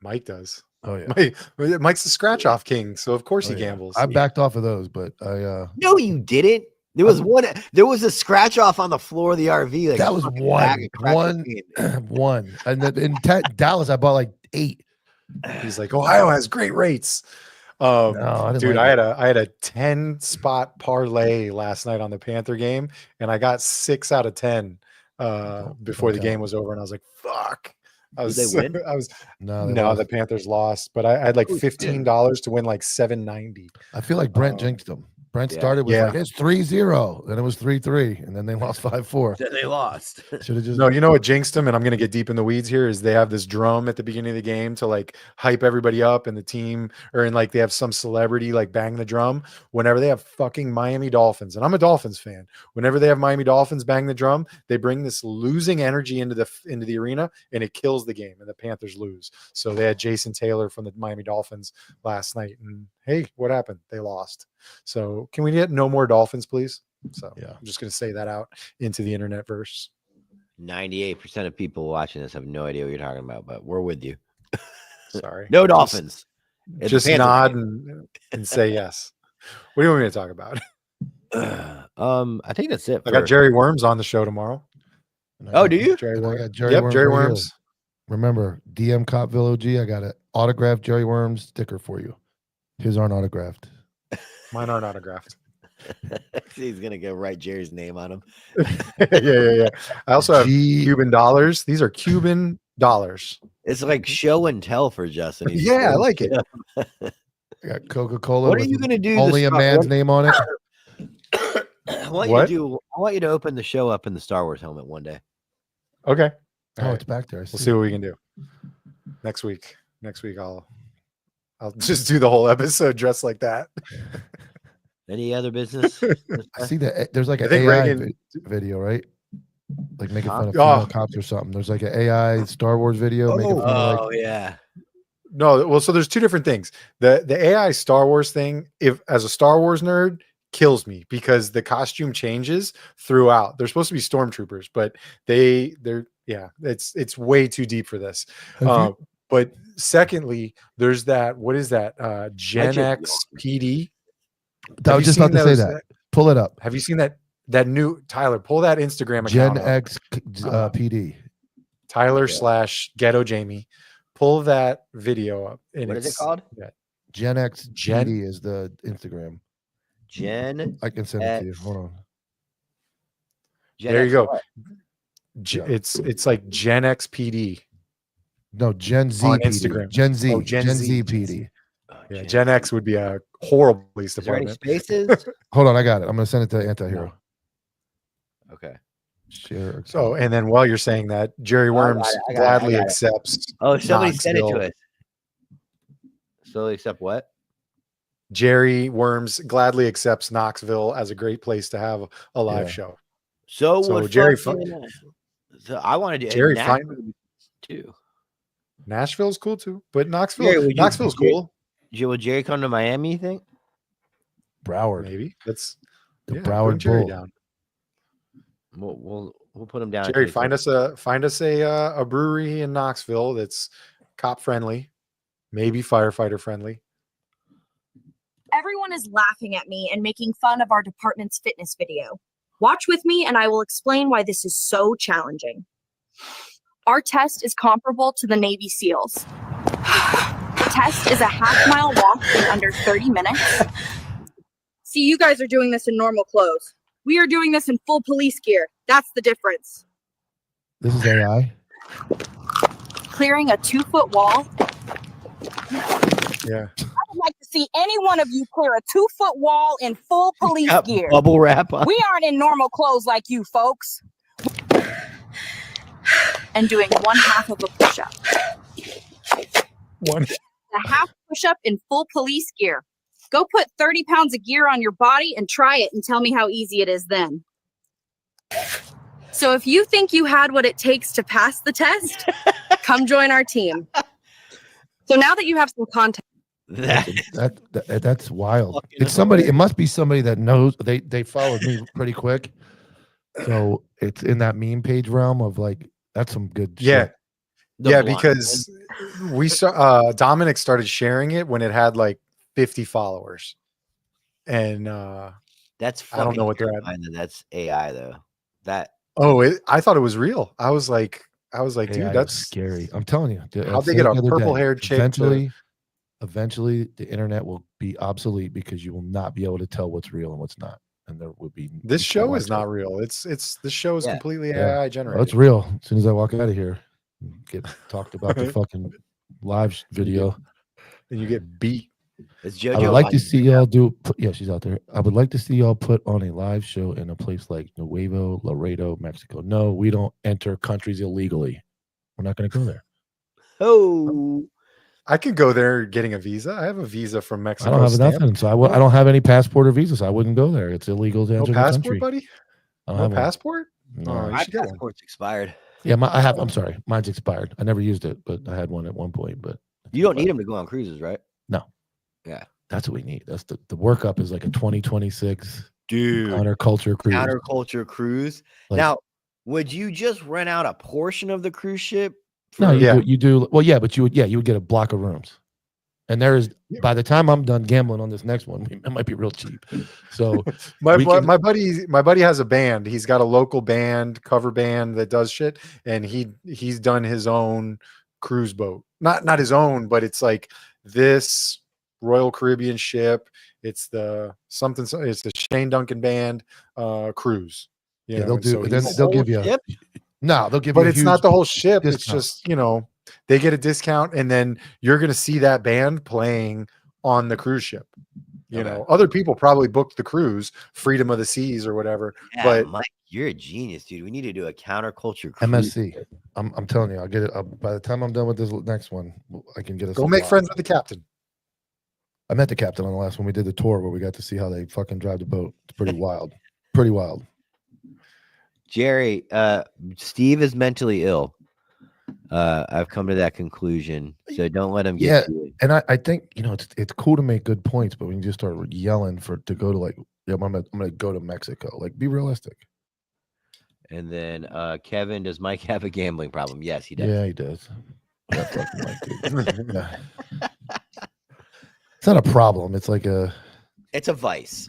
Mike does. Oh yeah. Mike's the scratch off king, so of course Oh, he yeah. gambles. I backed off of those, but I No, you didn't. There was one. There was a scratch off on the floor of the RV. Like That was fucking one. bag of crack One. cocaine. one. And then in Dallas, I bought like 8. He's like, Ohio has great rates. No, I didn't Dude, like I had a 10 spot parlay last night on the Panther game, and I got 6 out of 10 before the okay. game was over, and I was like, fuck. I Did was they win? I was No, they no, lost. the Panthers lost, but I had like Oh, shit. $15 to win like $7.90. I feel like Brent Um, jinxed them. Brent yeah. started with Yeah. like it's 3-0, then it was 3-3, and then they lost 5-4. Then they lost. Should have just No, you know what jinxed them, and I'm gonna get deep in the weeds here, is they have this drum at the beginning of the game to like hype everybody up and the team, or in like they have some celebrity like bang the drum whenever they have fucking Miami Dolphins. And I'm a Dolphins fan. Whenever they have Miami Dolphins bang the drum, they bring this losing energy into the arena and it kills the game and the Panthers lose. So they had Jason Taylor from the Miami Dolphins last night, and hey, what happened? They lost. So can we get no more Dolphins, please? So Yeah. I'm just gonna say that out into the internet verse. 98% of people watching this have no idea what you're talking about, but we're with you. Sorry. No Dolphins. It's Just a Panther nod game. and say yes. What do you want me to talk about? I think that's it. I got Jerry Worms on the show tomorrow. and I Oh, got- do you? Jerry and I Worms. got Jerry Yep, Worms Jerry right here. Worms. Remember, DM Copville OG. I got an autographed Jerry Worms sticker for you. His aren't autographed. Mine aren't autographed. He's gonna go write Jerry's name on him. yeah. I also have G- Cuban dollars. These are Cuban dollars. It's like show and tell for Justin. He's Yeah, I full like shit it. up. I got Coca-Cola. What are with you gonna do? Only a man's name on it. I want What? you to open the show up in the Star Wars helmet one day. Okay. Oh, All right. it's back there. I We'll see see it. what we can do. Next week I'll just do the whole episode dressed like that. Any other business? I see that there's like I an think AI Reagan- video, right? Like making fun of Oh. female cops or something. There's like an AI Star Wars video making fun of Oh like yeah. No, well, so there's two different things. The AI Star Wars thing, if as a Star Wars nerd, kills me because the costume changes throughout. They're supposed to be stormtroopers, but they're it's way too deep for this. Have you- But secondly, there's that, what is that? Gen Legend. X PD. I Have was you just about seen to say those- that. Pull it up. Have you seen that new Tyler? Pull that Instagram Gen account up. X PD. Tyler / Ghetto Jamie. Pull that video up. And What is it it's- called? Gen X Gen- PD is the Instagram. Gen. I can send it to you. X. Hold on. Gen There X you go. what? Yeah. It's like Gen X PD. No, Gen Z On PD. Instagram. Gen Z. Oh, Gen Z PD. Oh, Yeah, Gen X would be a horrible police Is there any department. spaces? Hold on, I got it. I'm gonna send it to Antihero. Okay. Share. So, and then while you're saying that, Jerry Oh, I got Worms it, I got it, I gladly got it. accepts. Oh, somebody sent it to Knoxville. us. Slowly accept what? Jerry Worms gladly accepts Knoxville as a great place to have a live Yeah. show. So, So what Jerry fucking, so I want to do Jerry Nashville too. Nashville's cool too, but Jerry, would you- Knoxville's cool. Will Jerry come to Miami? You think? Broward. Maybe that's The bring Broward Jerry Bull. down. We'll put him down. Jerry, find us a brewery in Knoxville that's cop friendly, maybe firefighter friendly. Everyone is laughing at me and making fun of our department's fitness video. Watch with me and I will explain why this is so challenging. Our test is comparable to the Navy SEALs. The test is a half-mile walk in under 30 minutes. See, you guys are doing this in normal clothes. We are doing this in full police gear. That's the difference. This is AI. Clearing a 2-foot wall. Yeah. I would like to see any one of you clear a 2-foot wall in full police Got gear. bubble wrap on. We aren't in normal clothes like you folks. And doing 1/2 of a push-up. One. A half push-up in full police gear. Go put 30 pounds of gear on your body and try it and tell me how easy it is then. So if you think you had what it takes to pass the test, come join our team. So now that you have some context, That's wild. Fucking It's somebody. It must be somebody that knows. They followed me pretty quick, so it's in that meme page realm of like that's some good. Yeah. shit. Yeah, blind because we saw Dominic started sharing it when it had like 50 followers. And That's I don't know fucking what they're at. terrifying that that's AI though. That I thought it was real. I was like, AI dude, is that's scary. I'm telling you. how'd they get a purple-haired chick to- Eventually, the internet will be obsolete because you will not be able to tell what's real and what's not, and there would be. this you can't show is watch not it. real. It's this show is Yeah. completely Yeah. AI Oh, generated. it's real. As soon as I walk out of here, get talked about the fucking live video. And you get beat. is I JoJo. would like to on- see y'all do. Yeah, she's out there. I would like to see y'all put on a live show in a place like Nuevo Laredo, Mexico. No, we don't enter countries illegally. We're not going to go there. Oh, I could go there getting a visa. I have a visa from I Mexico. don't have stamped. nothing, so I don't have any passport or visa, so I wouldn't go there. It's illegal to No enter the passport, country. buddy? I don't No have one. passport? No. Oh, you my should get one. passport's expired. Yeah, I have. I'm sorry, mine's expired. I never used it, but I had one at one point. But it's You don't need expired. them to go on cruises, right? That's what we need. That's the workup is like a 2026 Dude, counterculture cruise. counterculture cruise. Like- Now, would you just rent out a portion of the cruise ship? No, for- Yeah. you do. Well, yeah, but you would get a block of rooms, and there is by the time I'm done gambling on this next one, it might be real cheap. So My We can- my buddy has a band. He's got a local band, cover band that does shit, and he's done his own cruise boat. Not his own, but it's like this Royal Caribbean ship. It's the something. It's the Shane Duncan band cruise. You yeah, know, they'll and do. so then he's- they'll give you. Ship? No, they'll give but you. a it's not huge the whole ship. It's discount. just they get a discount, and then you're gonna see that band playing on the cruise ship. You Okay. know, other people probably booked the cruise, Freedom of the Seas or whatever. Yeah, but Mike, you're a genius, dude. We need to do a counterculture cruise. MSC. I'm telling you, I'll get it. By the time I'm done with this next one, I can get us. go a make block. friends with the captain. I met the captain on the last one. We did the tour where we got to see how they fucking drive the boat. It's pretty wild. Pretty wild. Jerry, Steve is mentally ill. I've come to that conclusion. So don't let him Yeah. get to it. And I think it's cool to make good points, but when you just start yelling to go to like, yeah, I'm gonna go to Mexico. Like, be realistic. And then Kevin, does Mike have a gambling problem? Yes, he does. Yeah, he does. That fucking Mike, dude. Yeah. It's not a problem. It's like It's a vice.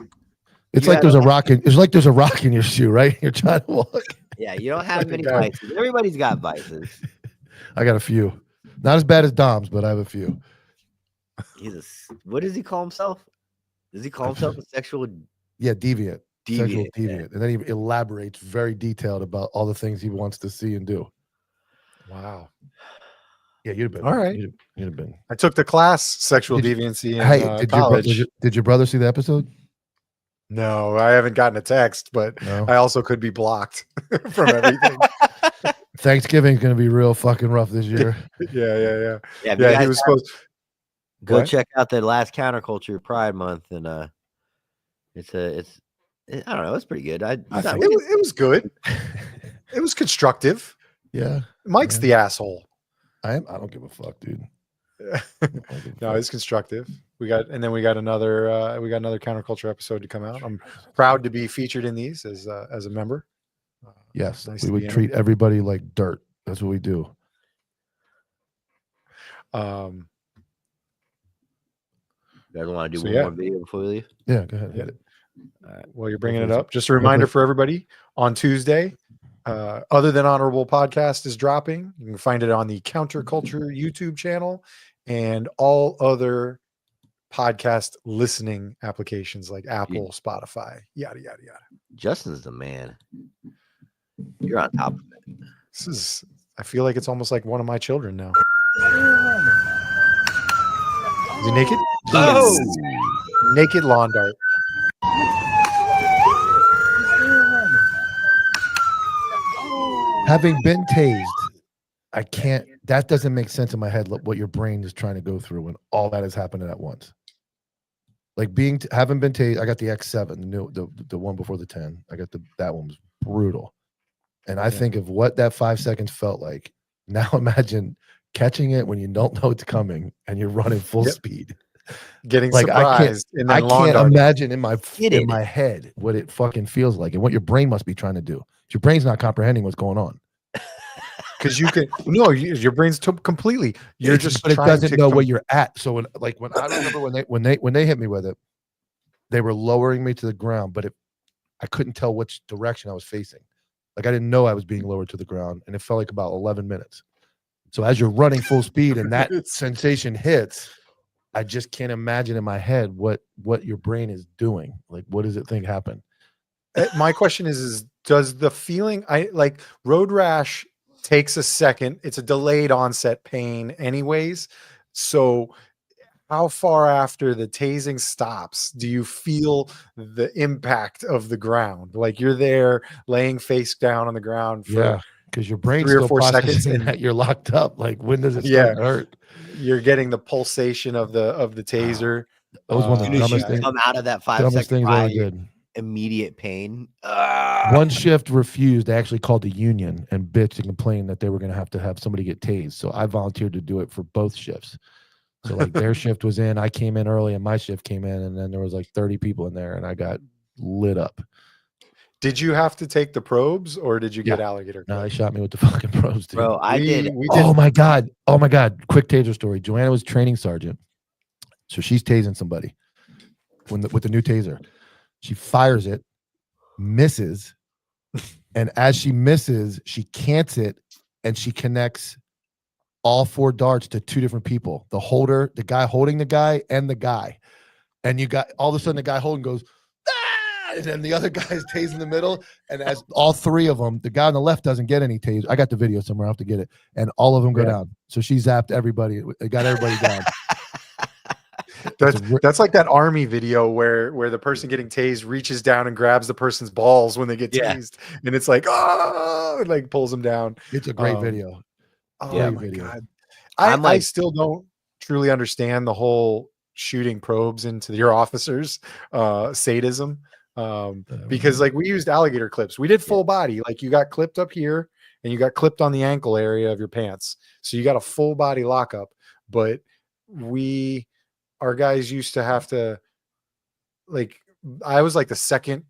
it's You like had there's a- a rock in it's like there's a rock in your shoe, right? You're trying to walk. Yeah, you don't have many Yeah. vices. Everybody's got vices. I got a few. Not as bad as Dom's, but I have a few. What does he call himself? Does he call himself a sexual? Yeah, deviant. Sexual Deviant. deviant. And then he elaborates very detailed about all the things he wants to see and do. Wow. Yeah, you'd have been. All right. You'd have been. I took the class sexual Did deviancy in Hey, college. did your brother see the episode? No, I haven't gotten a text, but No. I also could be blocked from everything. Thanksgiving's gonna be real fucking rough this year. Yeah. Yeah, if you Yeah, guys he was supposed. go What? check out the last Counterculture Pride Month, and I don't know, it's pretty good. I thought think- It was good. It was constructive. Yeah, Mike's Yeah. the asshole. I don't give a fuck, dude. I don't give a No, fuck. it's constructive. We got another Counterculture episode to come out. I'm proud to be featured in these as a member. Yes, nice we to would be in treat everybody like dirt. That's what we do. Um, you guys want to do So, one yeah. more video before we leave. Yeah, go ahead. Hit it. Well, you're bringing it Hopefully up. Just a reminder hopefully- for everybody on Tuesday, Other Than Honorable podcast is dropping. You can find it on the Counterculture YouTube channel and all other podcast listening applications like Apple, Spotify, yada, yada, yada. Justin's the man. You're on top of it. I feel like it's almost like one of my children now. Is he naked? Oh! Naked lawn dart. Having been tased, I can't. That doesn't make sense in my head. What your brain is trying to go through when all that is happening at once. Like having been tased, I got the X7, the one before the 10. I got that one was brutal, and I think of what that 5 seconds felt like. Now imagine catching it when you don't know it's coming and you're running full Yep. speed. Getting Like, surprised. And then I lawn can't darting. imagine in my Kidding. head what it fucking feels like and what your brain must be trying to do. Your brain's not comprehending what's going on. Because you can your brain's completely. You're just but it trying doesn't to know com- where you're at. So when I remember when they hit me with it, they were lowering me to the ground, but I couldn't tell which direction I was facing. Like I didn't know I was being lowered to the ground, and it felt like about 11 minutes. So as you're running full speed and that sensation hits, I just can't imagine in my head what your brain is doing. Like, what does it think happened? My question is does the feeling road rash takes a second? It's a delayed onset pain anyways. So how far after the tasing stops do you feel the impact of the ground? Like you're there laying face down on the ground for because your brain's 3 or still 4 seconds processing and- that you're locked up. Like, when does it start to hurt? you're getting the pulsation of the taser. That was one of the As soon as you dumbest things. come out of that 5 Dumbest second things I ride, ever you're did. immediate pain. One shift refused. They actually called the union and bitched and complained that they were going to have somebody get tased. So I volunteered to do it for both shifts. So like their shift was in, I came in early, and my shift came in, and then there was like 30 people in there, and I got lit up. Did you have to take the probes or did you get alligator? No, they clips? shot me with the fucking probes, dude. Bro, I did. We did. Oh my god! Oh my god! Quick taser story. Joanna was training sergeant, so she's tasing somebody with the new taser. She fires it, misses, and as she misses, she cants it, and she connects all 4 darts to 2 different people: the holder, the guy holding the guy, and the guy. And you got all of a sudden the guy holding goes, ah! And then the other guy's tased in the middle. And as all 3 of them, the guy on the left doesn't get any tased. I got the video somewhere. I have to get it. And all of them go Yeah. down. So she zapped everybody. It got everybody down. That's like that army video where the person getting tased reaches down and grabs the person's balls when they get Yeah. tased, and it's like oh, and like pulls them down. It's a great Um, video. Oh Yeah. my Video. god! I'm I like- still don't truly understand the whole shooting probes into your officers sadism. Because like we used alligator clips. We did full body. Like you got clipped up here and you got clipped on the ankle area of your pants. So you got a full body lockup. But our guys used to have to, like, I was like the second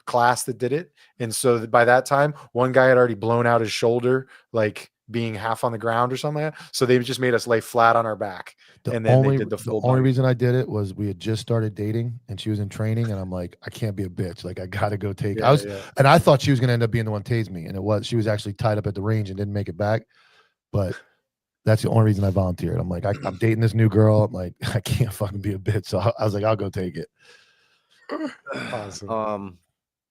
class that did it. And so by that time, one guy had already blown out his shoulder, like being half on the ground or something like that. So they just made us lay flat on our back. And then they did the full only body. reason I did it was we had just started dating and she was in training, and I'm like, I can't be a bitch. Like, I gotta go take. Yeah, And I thought she was gonna end up being the one to tase me, and it was. She was actually tied up at the range and didn't make it back. But that's the only reason I volunteered. I'm like, I'm dating this new girl. I'm like, I can't fucking be a bitch. So I was like, I'll go take it. Awesome.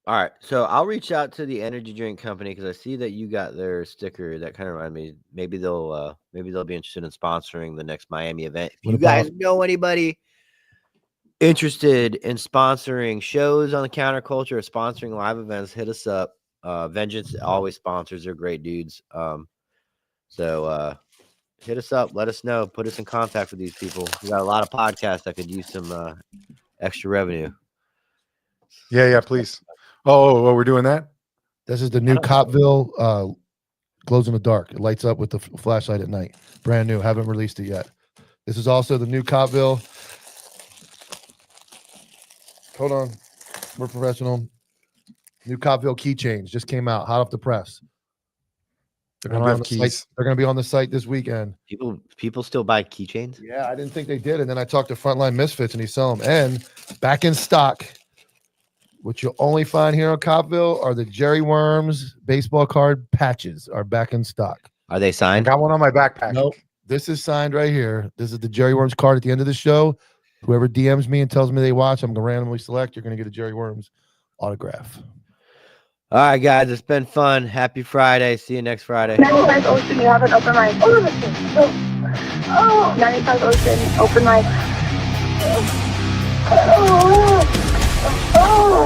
All right, so I'll reach out to the energy drink company because I see that you got their sticker. That kind of reminded me. Maybe they'll be interested in sponsoring the next Miami event. If What you guys about- know anybody interested in sponsoring shows on the counterculture or sponsoring live events, hit us up. Vengeance always sponsors. They're great dudes. So hit us up. Let us know. Put us in contact with these people. We got a lot of podcasts that could use some extra revenue. Yeah, please. Oh, we're doing that. This is the new Copville glows in the dark. It lights up with the flashlight at night. Brand new. Haven't released it yet. This is also the new Copville. Hold on. We're professional. New Copville keychains just came out, hot off the press. They're I don't gonna be have on the site. keys. They're gonna be on the site this weekend. People still buy keychains. Yeah, I didn't think they did. And then I talked to Frontline Misfits and he sell them. And back in stock, what you'll only find here on Copville are the Jerry Worms baseball card patches are back in stock. Are they I signed? got one on my backpack. Nope. This is signed right here. This is the Jerry Worms card at the end of the show. Whoever DMs me and tells me they watch, I'm gonna randomly select. You're gonna get a Jerry Worms autograph. All right, guys, it's been fun. Happy Friday. See you next Friday. 95 Ocean, you have an open mic. Oh, listen. Oh, 95 Ocean, open mic. Oh,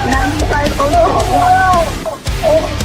95 Ocean.